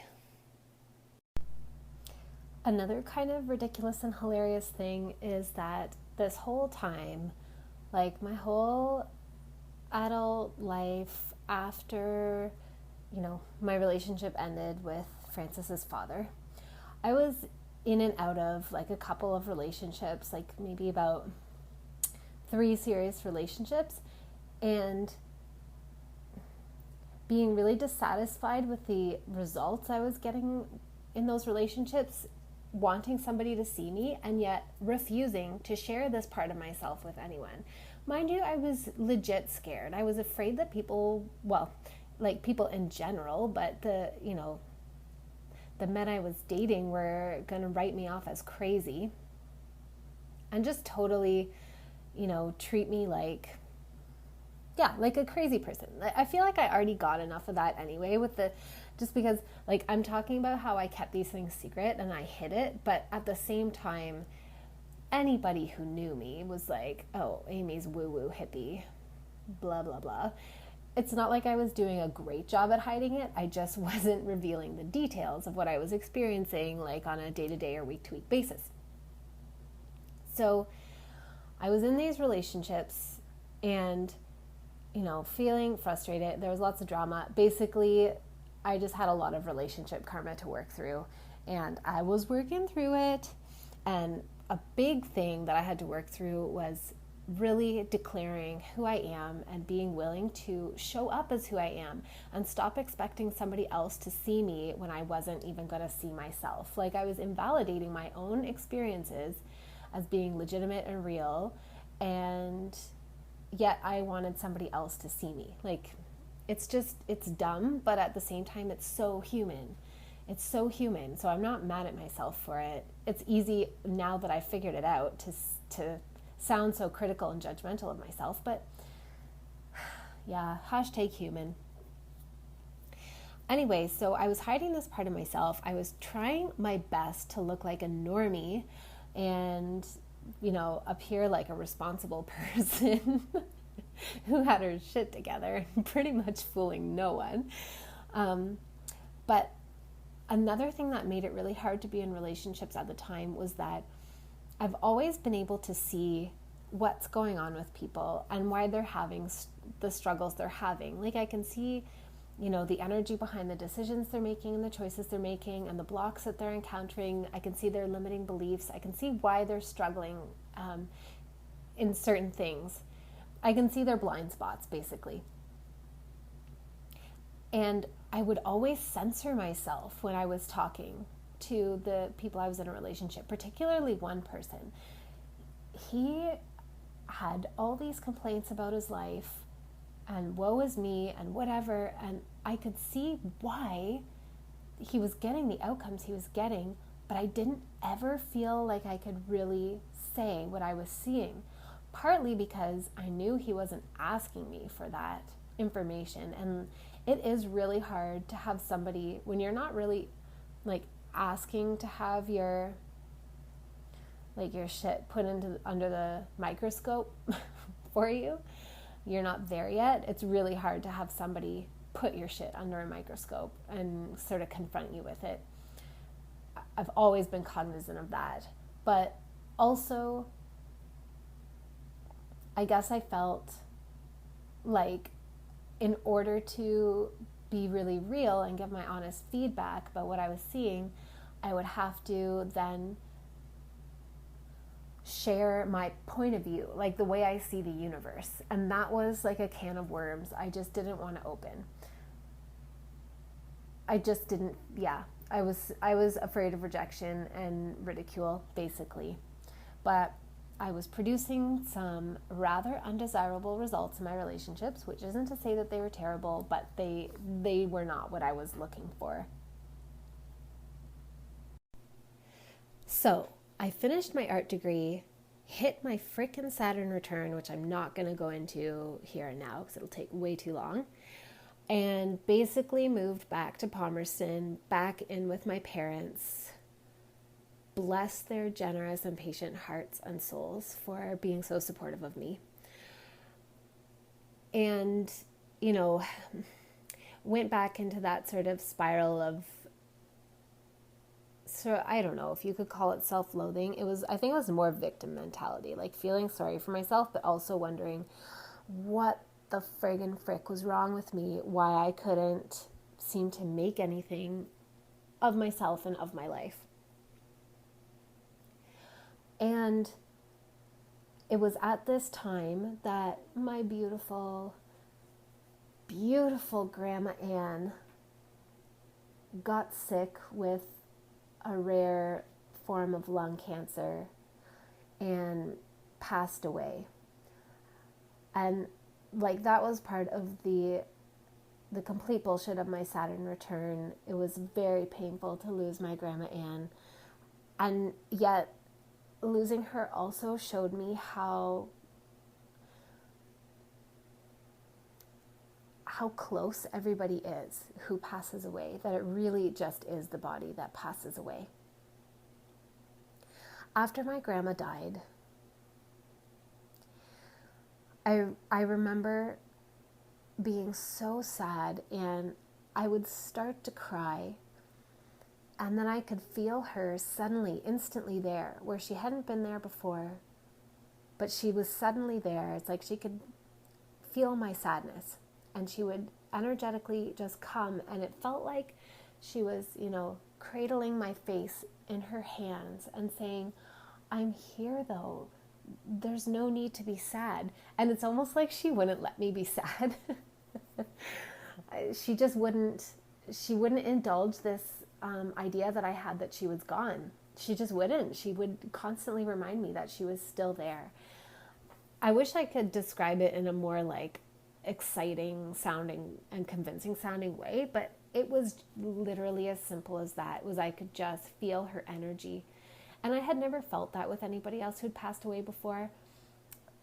Speaker 1: Another kind of ridiculous and hilarious thing is that this whole time, like my whole adult life after, my relationship ended with Francis's father, I was in and out of like a couple of relationships, like maybe about 3 serious relationships, and being really dissatisfied with the results I was getting in those relationships, wanting somebody to see me, and yet refusing to share this part of myself with anyone. Mind you, I was legit scared. I was afraid that people in general, but the men I was dating were going to write me off as crazy and just totally, treat me like a crazy person. I feel like I already got enough of that anyway just because like I'm talking about how I kept these things secret and I hid it, but at the same time, anybody who knew me was like, oh, Amy's woo-woo hippie, blah, blah, blah. It's not like I was doing a great job at hiding it. I just wasn't revealing the details of what I was experiencing, like on a day-to-day or week-to-week basis. So I was in these relationships and, feeling frustrated. There was lots of drama. Basically, I just had a lot of relationship karma to work through, and I was working through it. And a big thing that I had to work through was really declaring who I am and being willing to show up as who I am and stop expecting somebody else to see me when I wasn't even going to see myself. Like, I was invalidating my own experiences as being legitimate and real, and yet I wanted somebody else to see me. Like, it's dumb, but at the same time, it's so human. It's so human. So I'm not mad at myself for it. It's easy now that I figured it out to sound so critical and judgmental of myself, but yeah, #human. Anyway, so I was hiding this part of myself. I was trying my best to look like a normie and, appear like a responsible person who had her shit together, pretty much fooling no one. But another thing that made it really hard to be in relationships at the time was that I've always been able to see what's going on with people and why they're having the struggles they're having. Like, I can see, the energy behind the decisions they're making and the choices they're making and the blocks that they're encountering. I can see their limiting beliefs. I can see why they're struggling in certain things. I can see their blind spots, basically. And I would always censor myself when I was talking to the people I was in a relationship, particularly one person. He had all these complaints about his life and woe is me and whatever, and I could see why he was getting the outcomes he was getting, but I didn't ever feel like I could really say what I was seeing, partly because I knew he wasn't asking me for that information. And it is really hard to have somebody, when you're not really like asking to have your shit put under the microscope for you, you're not there yet. It's really hard to have somebody put your shit under a microscope and sort of confront you with it. I've always been cognizant of that. But also, I guess I felt like, in order to be really real and give my honest feedback about what I was seeing, I would have to then share my point of view, like the way I see the universe. And that was like a can of worms I just didn't want to open. I just didn't, yeah. I was afraid of rejection and ridicule, basically. But I was producing some rather undesirable results in my relationships, which isn't to say that they were terrible, but they were not what I was looking for. So I finished my art degree, hit my frickin' Saturn return, which I'm not going to go into here and now because it'll take way too long, and basically moved back to Palmerston, back in with my parents. Bless their generous and patient hearts and souls for being so supportive of me. And, you know, went back into that sort of spiral of, so I don't know if you could call it self-loathing. I think it was more victim mentality, like feeling sorry for myself, but also wondering what the friggin' frick was wrong with me, why I couldn't seem to make anything of myself and of my life. And it was at this time that my beautiful, beautiful Grandma Anne got sick with a rare form of lung cancer and passed away. And like, that was part of the complete bullshit of my Saturn return. It was very painful to lose my Grandma Anne. And yet losing her also showed me how close everybody is who passes away, that it really just is the body that passes away. After my grandma died, I remember being so sad, and I would start to cry, and then I could feel her suddenly, instantly there, where she hadn't been there before, but she was suddenly there. It's like she could feel my sadness, and she would energetically just come, and it felt like she was, cradling my face in her hands and saying, "I'm here though. There's no need to be sad." And it's almost like she wouldn't let me be sad. She just wouldn't indulge this idea that I had that she was gone. She just wouldn't. She would constantly remind me that she was still there. I wish I could describe it in a more like exciting sounding and convincing sounding way, but it was literally as simple as that. It was, I could just feel her energy. And I had never felt that with anybody else who'd passed away before.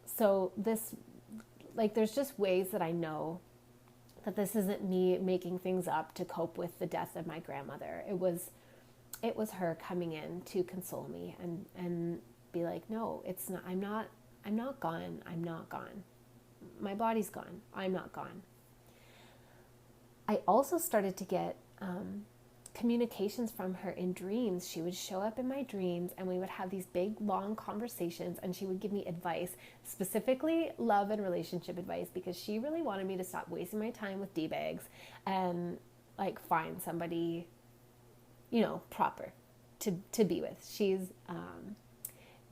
Speaker 1: So this, like, there's just ways that I know that this isn't me making things up to cope with the death of my grandmother. It was her coming in to console me and be like, "No, it's not, I'm not gone. I'm not gone. My body's gone. I'm not gone." I also started to get communications from her in dreams. She would show up in my dreams, and we would have these big, long conversations, and she would give me advice, specifically love and relationship advice, because she really wanted me to stop wasting my time with D-bags and like find somebody, proper to be with. She's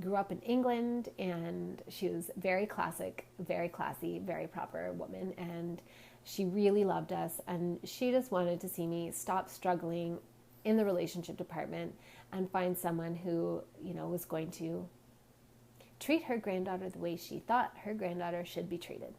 Speaker 1: grew up in England, and she was very classic, very classy, very proper woman, and she really loved us, and she just wanted to see me stop struggling in the relationship department and find someone who, was going to treat her granddaughter the way she thought her granddaughter should be treated.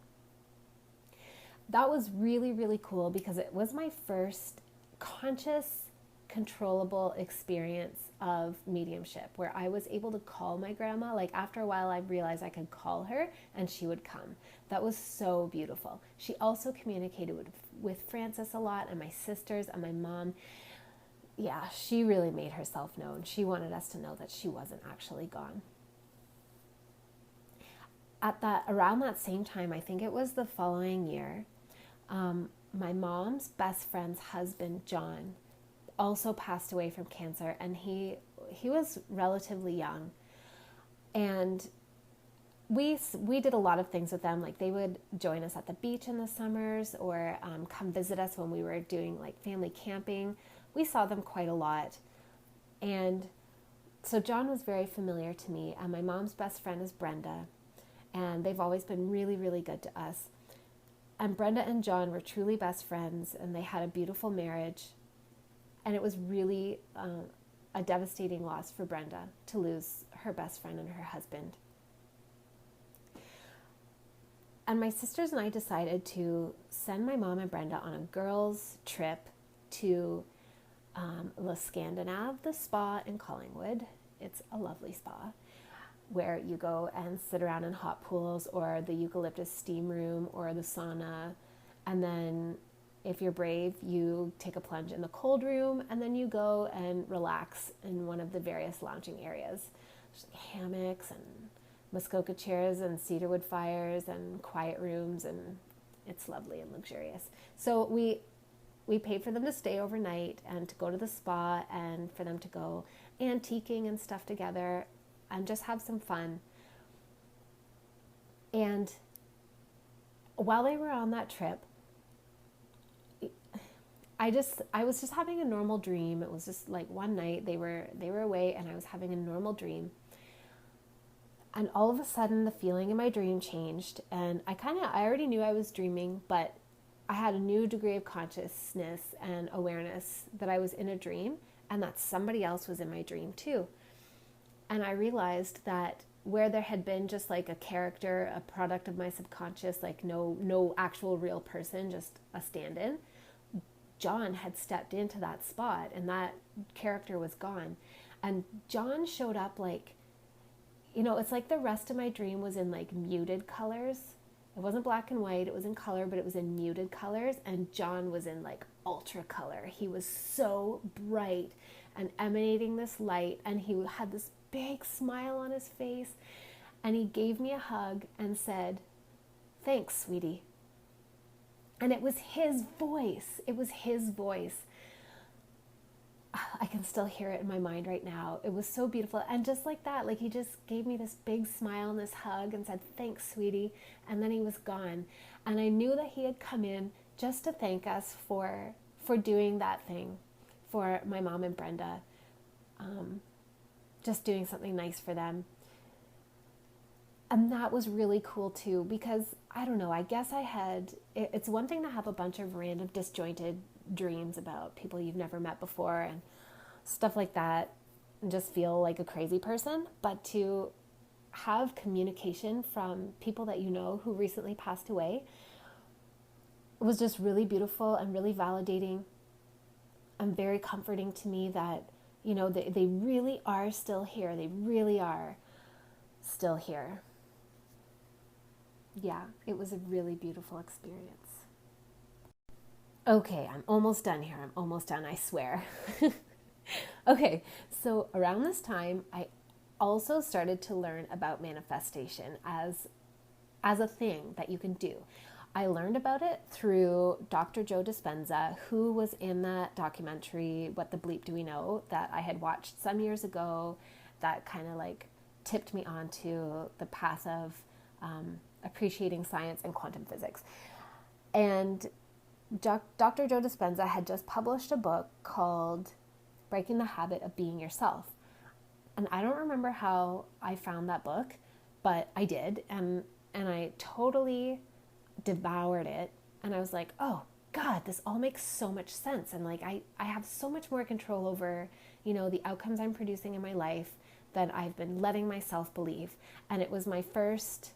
Speaker 1: That was really, really cool, because it was my first conscious, controllable experience of mediumship, where I was able to call my grandma. Like, after a while I realized I could call her and she would come. That was so beautiful. She also communicated with Frances a lot, and my sisters and my mom. Yeah, she really made herself known. She wanted us to know that she wasn't actually gone. Around that same time, I think it was the following year, my mom's best friend's husband, John, also passed away from cancer, and he was relatively young. And we did a lot of things with them. Like they would join us at the beach in the summers, or come visit us when we were doing like family camping. We saw them quite a lot. And so John was very familiar to me. And my mom's best friend is Brenda. And they've always been really, really good to us. And Brenda and John were truly best friends, and they had a beautiful marriage. And it was really a devastating loss for Brenda to lose her best friend and her husband. And my sisters and I decided to send my mom and Brenda on a girls' trip to La Scandinave, the spa in Collingwood. It's a lovely spa where you go and sit around in hot pools or the eucalyptus steam room or the sauna. And then if you're brave, you take a plunge in the cold room, and then you go and relax in one of the various lounging areas. There's hammocks and Muskoka chairs and cedarwood fires and quiet rooms, and it's lovely and luxurious. So we paid for them to stay overnight and to go to the spa and for them to go antiquing and stuff together and just have some fun. And while they were on that trip, I was just having a normal dream. It was just like one night they were away, and I was having a normal dream. And all of a sudden the feeling in my dream changed, and I already knew I was dreaming, but I had a new degree of consciousness and awareness that I was in a dream and that somebody else was in my dream too. And I realized that where there had been just like a character, a product of my subconscious, like no actual real person, just a stand-in, John had stepped into that spot and that character was gone. And John showed up like, it's like the rest of my dream was in like muted colors. It wasn't black and white, it was in color, but it was in muted colors. And John was in like ultra color. He was so bright and emanating this light, and he had this big smile on his face, and he gave me a hug and said, "Thanks, sweetie." And it was his voice. It was his voice. I can still hear it in my mind right now. It was so beautiful. And just like that, like he just gave me this big smile and this hug and said, "Thanks, sweetie." And then he was gone. And I knew that he had come in just to thank us for doing that thing for my mom and Brenda. Just doing something nice for them. And that was really cool too, because I don't know, I guess it's one thing to have a bunch of random disjointed dreams about people you've never met before and stuff like that and just feel like a crazy person, but to have communication from people that you know who recently passed away was just really beautiful and really validating and very comforting to me that, they really are still here. They really are still here. Yeah, it was a really beautiful experience. Okay, I'm almost done here. I'm almost done, I swear. Okay, so around this time, I also started to learn about manifestation as a thing that you can do. I learned about it through Dr. Joe Dispenza, who was in that documentary, What the Bleep Do We Know, that I had watched some years ago, that kind of like tipped me onto the path of appreciating science and quantum physics. And Dr. Joe Dispenza had just published a book called Breaking the Habit of Being Yourself. And I don't remember how I found that book, but I did. And I totally devoured it. And I was like, oh God, this all makes so much sense. And like, I have so much more control over, the outcomes I'm producing in my life than I've been letting myself believe. And it was my first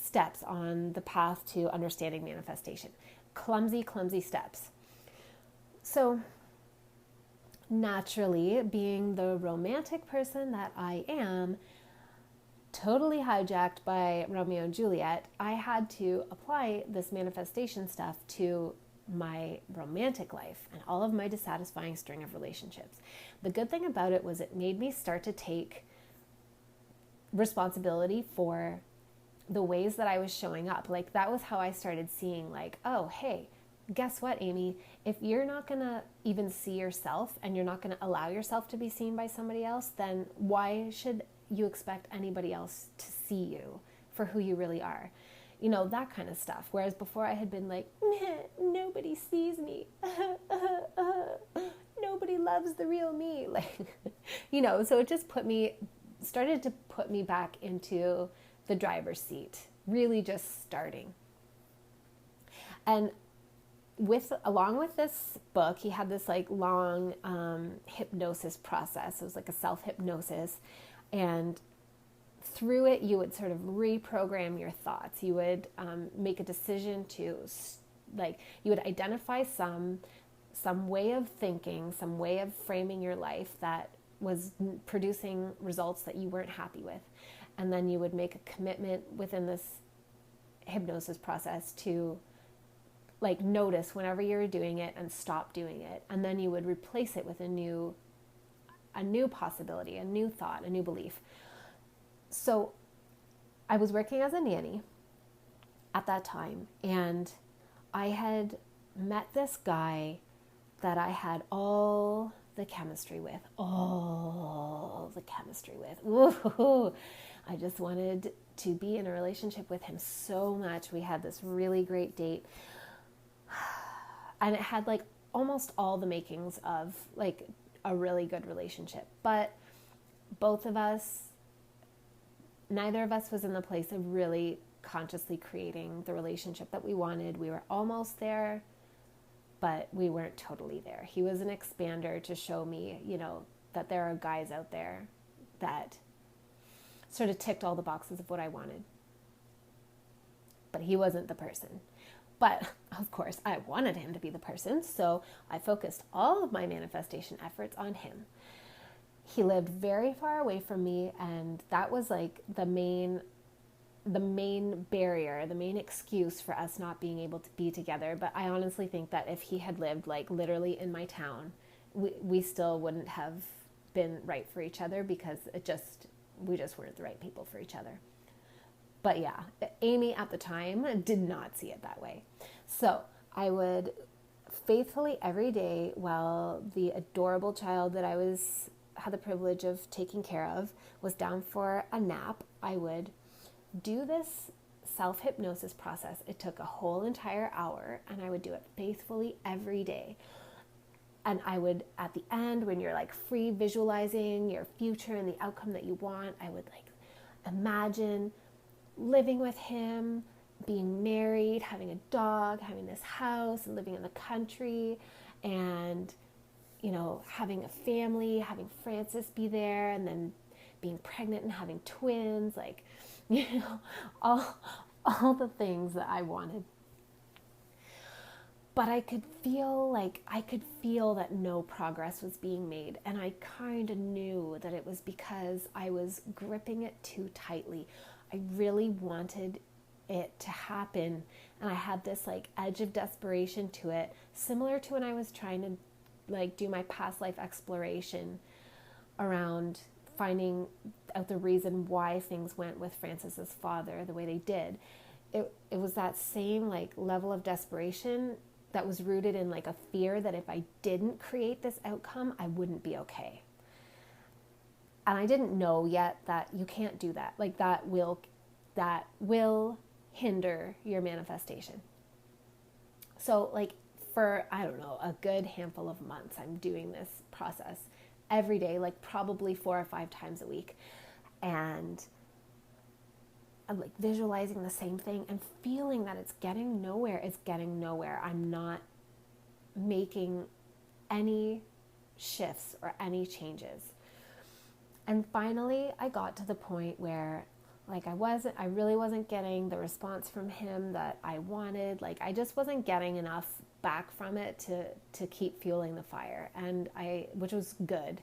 Speaker 1: steps on the path to understanding manifestation. Clumsy steps. So naturally, being the romantic person that I am, totally hijacked by Romeo and Juliet, I had to apply this manifestation stuff to my romantic life and all of my dissatisfying string of relationships. The good thing about it was it made me start to take responsibility for the ways that I was showing up. Like that was how I started seeing like, oh, hey, guess what, Amy? If you're not going to even see yourself and you're not going to allow yourself to be seen by somebody else, then why should you expect anybody else to see you for who you really are. That kind of stuff. Whereas before I had been like, nobody sees me. Nobody loves the real me. So it just started to put me back into the driver's seat, really just starting. And along with this book, he had this long hypnosis process. It was like a self-hypnosis. And through it, you would sort of reprogram your thoughts. You would make a decision to, you would identify some way of thinking, some way of framing your life that was producing results that you weren't happy with. And then you would make a commitment within this hypnosis process to notice whenever you're doing it and stop doing it. And then you would replace it with a new possibility, a new thought, a new belief. So I was working as a nanny at that time, and I had met this guy that I had all the chemistry with. Ooh, I just wanted to be in a relationship with him so much. We had this really great date, and it had almost all the makings of a really good relationship. But neither of us was in the place of really consciously creating the relationship that we wanted. We were almost there, but we weren't totally there. He was an expander to show me, that there are guys out there that sort of ticked all the boxes of what I wanted. But he wasn't the person. But of course, I wanted him to be the person, so I focused all of my manifestation efforts on him. He lived very far away from me, and that was the main barrier, the main excuse for us not being able to be together. But I honestly think that if he had lived literally in my town, we still wouldn't have been right for each other, because we just weren't the right people for each other. But yeah, Amy at the time did not see it that way. So I would faithfully every day, while the adorable child that I had the privilege of taking care of was down for a nap, I would do this self-hypnosis process. It took a whole entire hour, and I would do it faithfully every day. And I would, at the end, when you're free visualizing your future and the outcome that you want, I would imagine living with him, being married, having a dog, having this house, and living in the country, and having a family, having Francis be there, and then being pregnant and having twins, all the things that I wanted. But I could feel that no progress was being made, and I kind of knew that it was because I was gripping it too tightly. I really wanted it to happen, and I had this edge of desperation to it, similar to when I was trying to do my past life exploration around finding out the reason why things went with Francis's father the way they did. It was that same level of desperation that was rooted in a fear that if I didn't create this outcome, I wouldn't be okay. And I didn't know yet that you can't do that. That will hinder your manifestation. So for, I don't know, a good handful of months, I'm doing this process every day, probably 4 or 5 times a week. And I'm visualizing the same thing and feeling that it's getting nowhere. I'm not making any shifts or any changes. And finally, I got to the point where I really wasn't getting the response from him that I wanted. I just wasn't getting enough back from it to keep fueling the fire, which was good.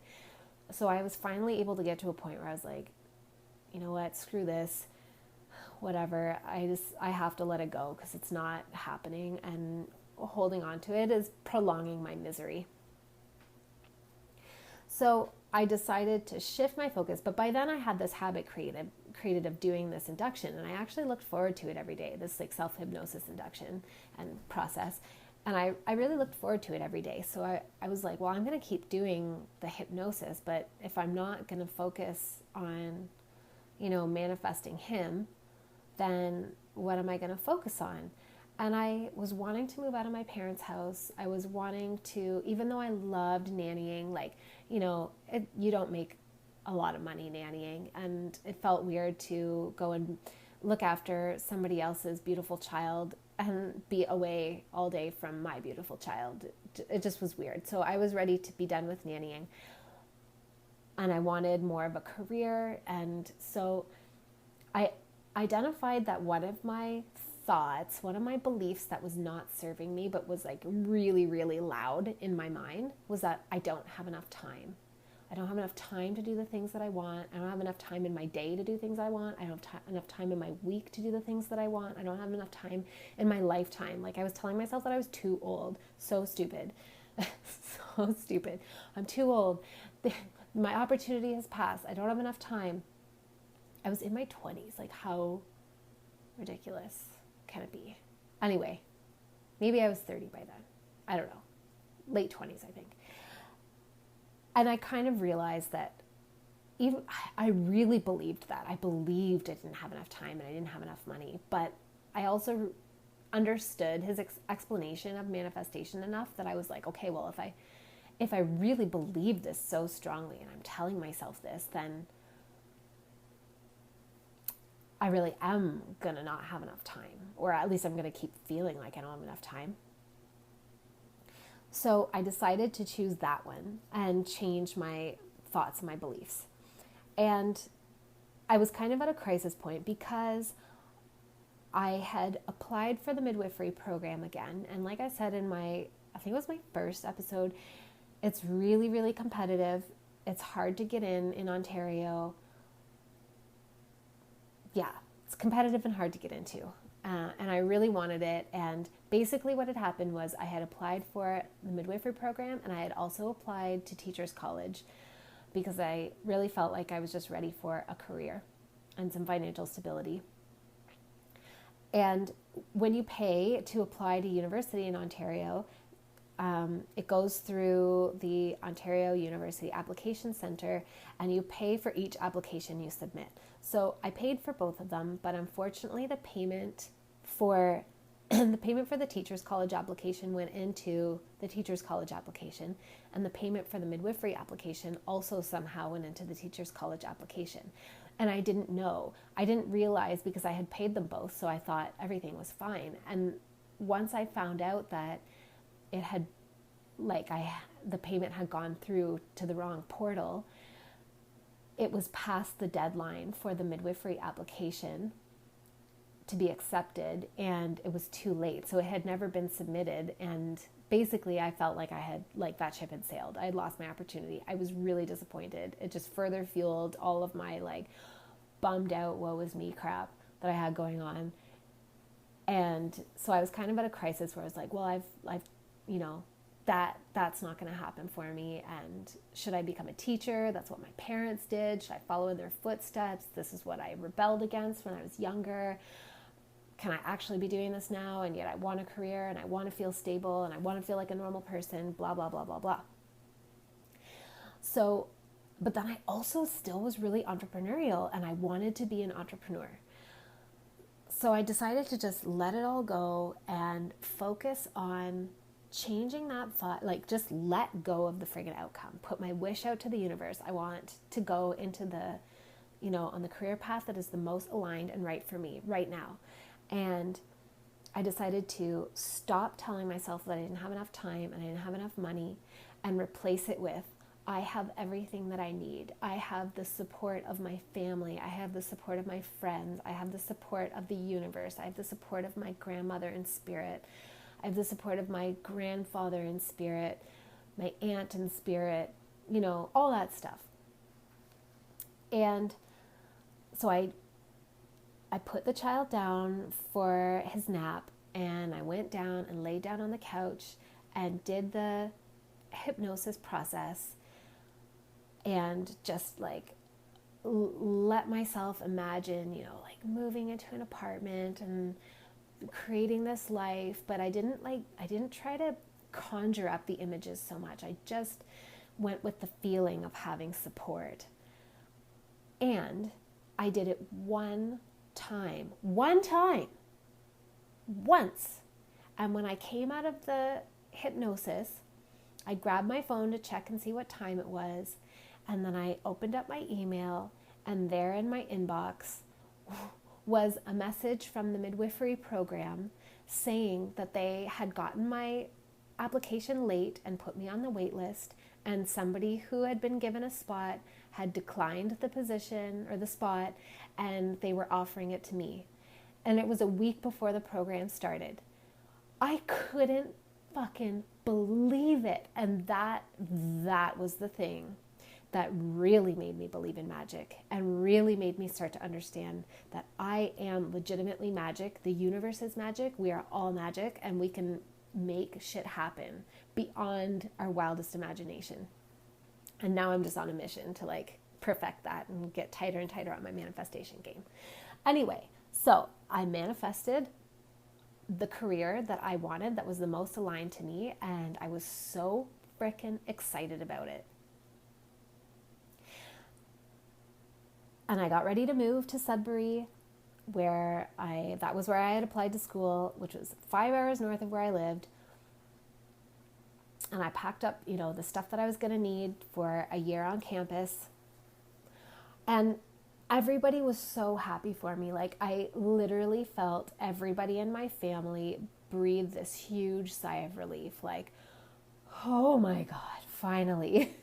Speaker 1: So I was finally able to get to a point where I was you know what, screw this, whatever. I have to let it go because it's not happening, and holding on to it is prolonging my misery. So I decided to shift my focus, but by then I had this habit created of doing this induction, and I actually looked forward to it every day, this self-hypnosis induction and process. And I really looked forward to it every day. So I was well, I'm going to keep doing the hypnosis, but if I'm not going to focus on, manifesting him, then what am I going to focus on? And I was wanting to move out of my parents' house. I was wanting to, even though I loved nannying, like, you don't make a lot of money nannying. And it felt weird to go and look after somebody else's beautiful child and be away all day from my beautiful child. It just was weird. So I was ready to be done with nannying. And I wanted more of a career. And so I identified that one of my thoughts, one of my beliefs that was not serving me, but was like really, really loud in my mind, was that I don't have enough time. I don't have enough time to do the things that I want. I don't have enough time in my day to do things I want. I don't have enough time in my week to do the things that I want. I don't have enough time in my lifetime. Like, I was telling myself that I was too old. So stupid. So stupid. I'm too old. My opportunity has passed. I don't have enough time. I was in my 20s. Like, how ridiculous can it be? Anyway, maybe I was 30 by then. I don't know. Late 20s, I think. And I kind of realized that I really believed that. I believed I didn't have enough time and I didn't have enough money. But I also understood his explanation of manifestation enough that I was like, okay, well, if I really believe this so strongly and I'm telling myself this, then I really am going to not have enough time. Or at least I'm going to keep feeling like I don't have enough time. So I decided to choose that one and change my thoughts and my beliefs. And I was kind of at a crisis point because I had applied for the midwifery program again. And like I said in I think it was my first episode, it's really, really competitive. It's hard to get in Ontario. Yeah, it's competitive and hard to get into. And I really wanted it. And basically what had happened was I had applied for the midwifery program and I had also applied to teachers college because I really felt like I was just ready for a career and some financial stability. And when you pay to apply to university in Ontario, it goes through the Ontario University Application Centre and you pay for each application you submit. So I paid for both of them, but unfortunately the payment for the teacher's college application went into the teacher's college application, and the payment for the midwifery application also somehow went into the teacher's college application. And I didn't know. I didn't realize because I had paid them both, so I thought everything was fine. And once I found out that it had, the payment had gone through to the wrong portal, it was past the deadline for the midwifery application to be accepted, and it was too late. So it had never been submitted, and basically I felt like that ship had sailed. I had lost my opportunity. I was really disappointed. It just further fueled all of my bummed out, woe is me crap that I had going on. And so I was kind of at a crisis where I was like, well, I've that's not going to happen for me. And should I become a teacher? That's what my parents did. Should I follow in their footsteps? This is what I rebelled against when I was younger. Can I actually be doing this now? And yet I want a career and I want to feel stable and I want to feel like a normal person, blah, blah, blah, blah, blah. So, but then I also still was really entrepreneurial and I wanted to be an entrepreneur. So I decided to just let it all go and focus on changing that thought, just let go of the friggin' outcome, put my wish out to the universe. I want to go into on the career path that is the most aligned and right for me right now. And I decided to stop telling myself that I didn't have enough time and I didn't have enough money and replace it with, I have everything that I need. I have the support of my family. I have the support of my friends. I have the support of the universe. I have the support of my grandmother in spirit. I have the support of my grandfather in spirit, my aunt in spirit, all that stuff. And so I put the child down for his nap and I went down and laid down on the couch and did the hypnosis process and just let myself imagine, moving into an apartment and creating this life. But I didn't try to conjure up the images so much. I just went with the feeling of having support. And I did it one time, one time, once. And when I came out of the hypnosis, I grabbed my phone to check and see what time it was. And then I opened up my email, and there in my inbox was a message from the midwifery program saying that they had gotten my application late and put me on the wait list, and somebody who had been given a spot had declined the position or the spot, and they were offering it to me. And it was a week before the program started. I couldn't fucking believe it. And that was the thing that really made me believe in magic and really made me start to understand that I am legitimately magic. The universe is magic. We are all magic, and we can make shit happen beyond our wildest imagination. And now I'm just on a mission to like perfect that and get tighter and tighter on my manifestation game. Anyway, so I manifested the career that I wanted, that was the most aligned to me, and I was so freaking excited about it. And I got ready to move to Sudbury, that was where I had applied to school, which was 5 hours north of where I lived. And I packed up, the stuff that I was going to need for a year on campus. And everybody was so happy for me. Like, I literally felt everybody in my family breathe this huge sigh of relief. Like, oh my God, finally.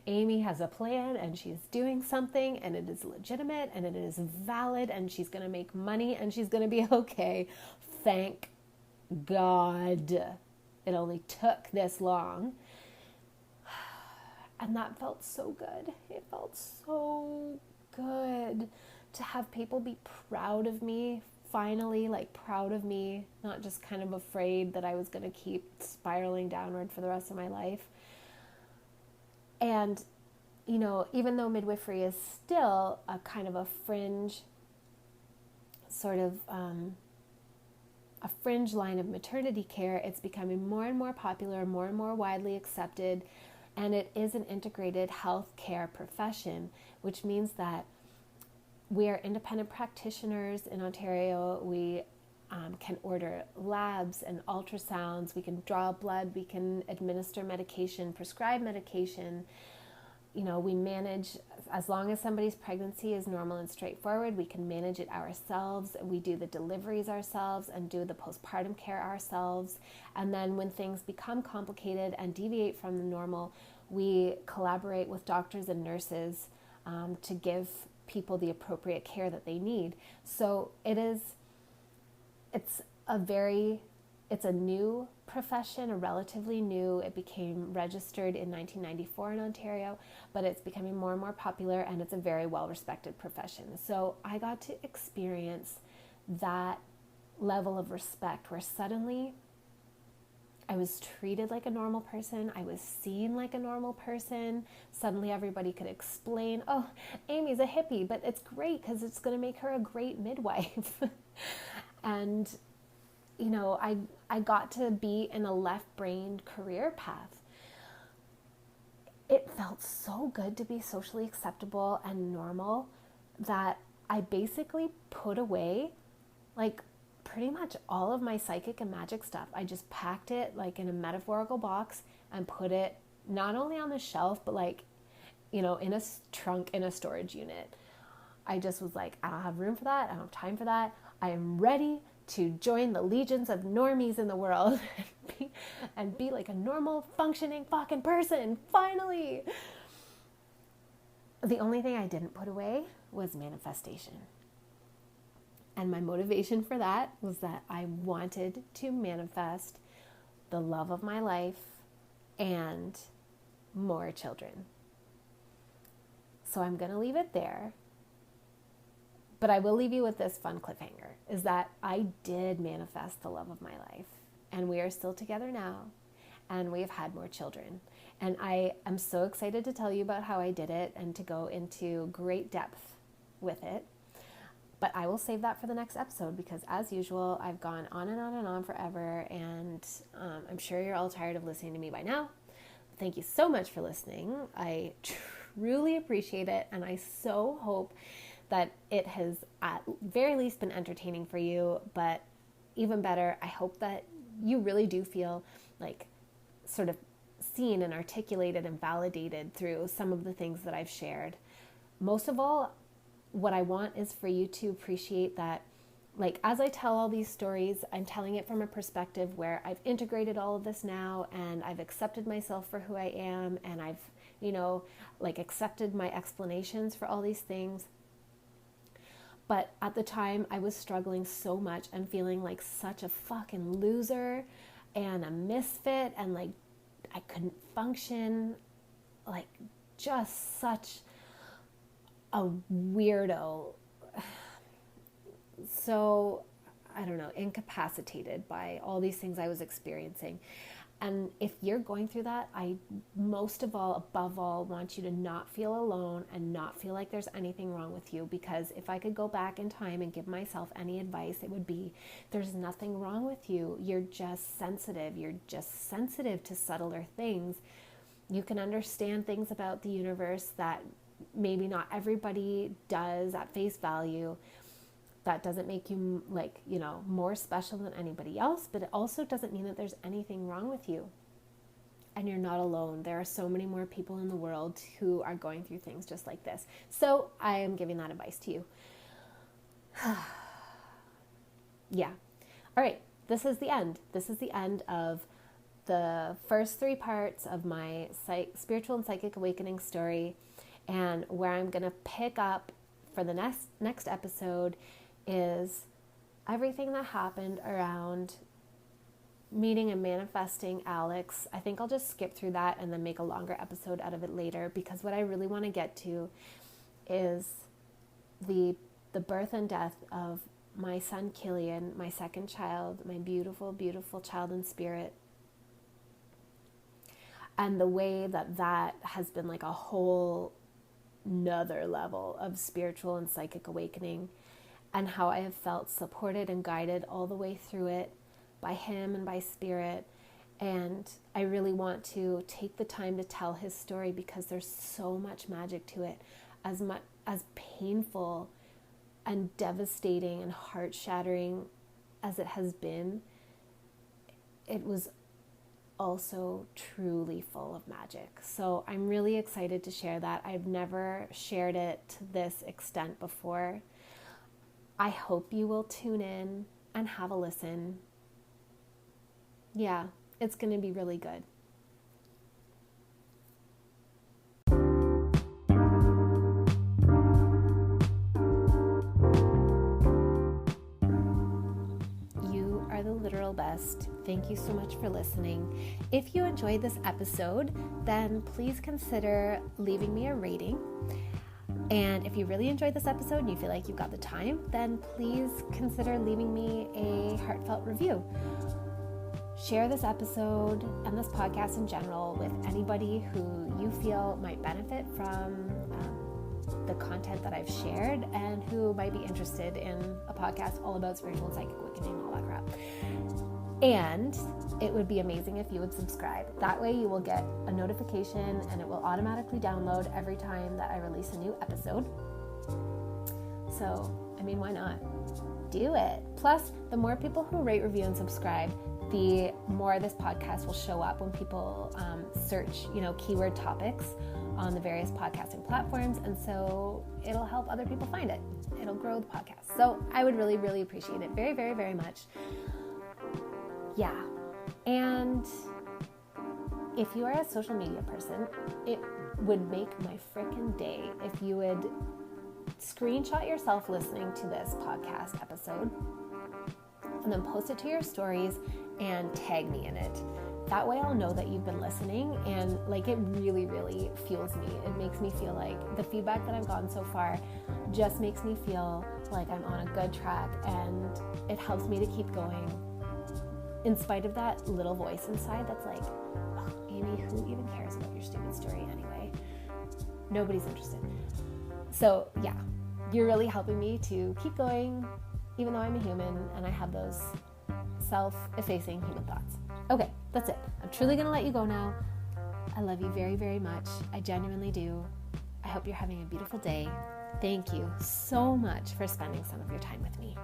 Speaker 1: Amy has a plan, and she's doing something, and it is legitimate, and it is valid, and she's going to make money, and she's going to be okay. Thank God it only took this long. And that felt so good. It felt so good to have people be proud of me, finally, like proud of me, not just kind of afraid that I was going to keep spiraling downward for the rest of my life. And, even though midwifery is still a kind of a fringe, sort of a fringe line of maternity care, it's becoming more and more popular, more and more widely accepted, and it is an integrated health care profession, which means that we are independent practitioners in Ontario. We can order labs and ultrasounds, we can draw blood, we can administer medication, prescribe medication. We manage, as long as somebody's pregnancy is normal and straightforward, we can manage it ourselves. We do the deliveries ourselves and do the postpartum care ourselves. And then when things become complicated and deviate from the normal, we collaborate with doctors and nurses to give people the appropriate care that they need. So it's a new profession, a relatively new. It became registered in 1994 in Ontario, but it's becoming more and more popular, and it's a very well-respected profession. So I got to experience that level of respect where suddenly I was treated like a normal person. I was seen like a normal person. Suddenly everybody could explain, oh, Amy's a hippie, but it's great because it's going to make her a great midwife. And I got to be in a left-brained career path. It felt so good to be socially acceptable and normal that I basically put away like pretty much all of my psychic and magic stuff. I just packed it like in a metaphorical box and put it not only on the shelf, but like, in a trunk in a storage unit. I just was like, I don't have room for that. I don't have time for that. I am ready to join the legions of normies in the world and be like a normal functioning fucking person, finally. The only thing I didn't put away was manifestation. And my motivation for that was that I wanted to manifest the love of my life and more children. So I'm going to leave it there. But I will leave you with this fun cliffhanger, is that I did manifest the love of my life, and we are still together now, and we have had more children. And I am so excited to tell you about how I did it and to go into great depth with it. But I will save that for the next episode because, as usual, I've gone on and on and on forever, and I'm sure you're all tired of listening to me by now. Thank you so much for listening. I truly appreciate it, and I so hope that it has at very least been entertaining for you, but even better, I hope that you really do feel like sort of seen and articulated and validated through some of the things that I've shared. Most of all, what I want is for you to appreciate that, like, as I tell all these stories, I'm telling it from a perspective where I've integrated all of this now, and I've accepted myself for who I am, and I've, accepted my explanations for all these things. But at the time, I was struggling so much and feeling like such a fucking loser and a misfit, and like I couldn't function, like just such a weirdo. So, I don't know, incapacitated by all these things I was experiencing. And if you're going through that, I most of all, above all, want you to not feel alone and not feel like there's anything wrong with you. Because if I could go back in time and give myself any advice, it would be, there's nothing wrong with you. You're just sensitive. You're just sensitive to subtler things. You can understand things about the universe that maybe not everybody does at face value. That doesn't make you more special than anybody else, but it also doesn't mean that there's anything wrong with you. And you're not alone. There are so many more people in the world who are going through things just like this. So I am giving that advice to you. Yeah. All right. This is the end. This is the end of the first 3 parts of my spiritual and psychic awakening story. And where I'm going to pick up for the next episode is everything that happened around meeting and manifesting Alex. I think I'll just skip through that and then make a longer episode out of it later, because what I really want to get to is the birth and death of my son Cillian, my second child, my beautiful, beautiful child in spirit, and the way that has been like a whole another level of spiritual and psychic awakening, and how I have felt supported and guided all the way through it by him and by spirit. And I really want to take the time to tell his story, because there's so much magic to it. As painful and devastating and heart-shattering as it has been, it was also truly full of magic. So I'm really excited to share that. I've never shared it to this extent before. I hope you will tune in and have a listen. Yeah, it's going to be really good. You are the literal best. Thank you so much for listening. If you enjoyed this episode, then please consider leaving me a rating. And if you really enjoyed this episode and you feel like you've got the time, then please consider leaving me a heartfelt review. Share this episode and this podcast in general with anybody who you feel might benefit from the content that I've shared, and who might be interested in a podcast all about spiritual and psychic awakening and all that crap. And it would be amazing if you would subscribe. That way you will get a notification, and it will automatically download every time that I release a new episode. So, I mean, why not? Do it. Plus, the more people who rate, review, and subscribe, the more this podcast will show up when people search, keyword topics on the various podcasting platforms. And so it'll help other people find it. It'll grow the podcast. So I would really, really appreciate it very, very, very much. Yeah. And if you are a social media person, it would make my frickin' day if you would screenshot yourself listening to this podcast episode and then post it to your stories and tag me in it. That way I'll know that you've been listening, and it really, really fuels me. It makes me feel like the feedback that I've gotten so far just makes me feel like I'm on a good track, and it helps me to keep going in spite of that little voice inside that's like, oh, Amy, who even cares about your stupid story anyway? Nobody's interested. So yeah, you're really helping me to keep going, even though I'm a human and I have those self-effacing human thoughts. Okay, that's it. I'm truly going to let you go now. I love you very, very much. I genuinely do. I hope you're having a beautiful day. Thank you so much for spending some of your time with me.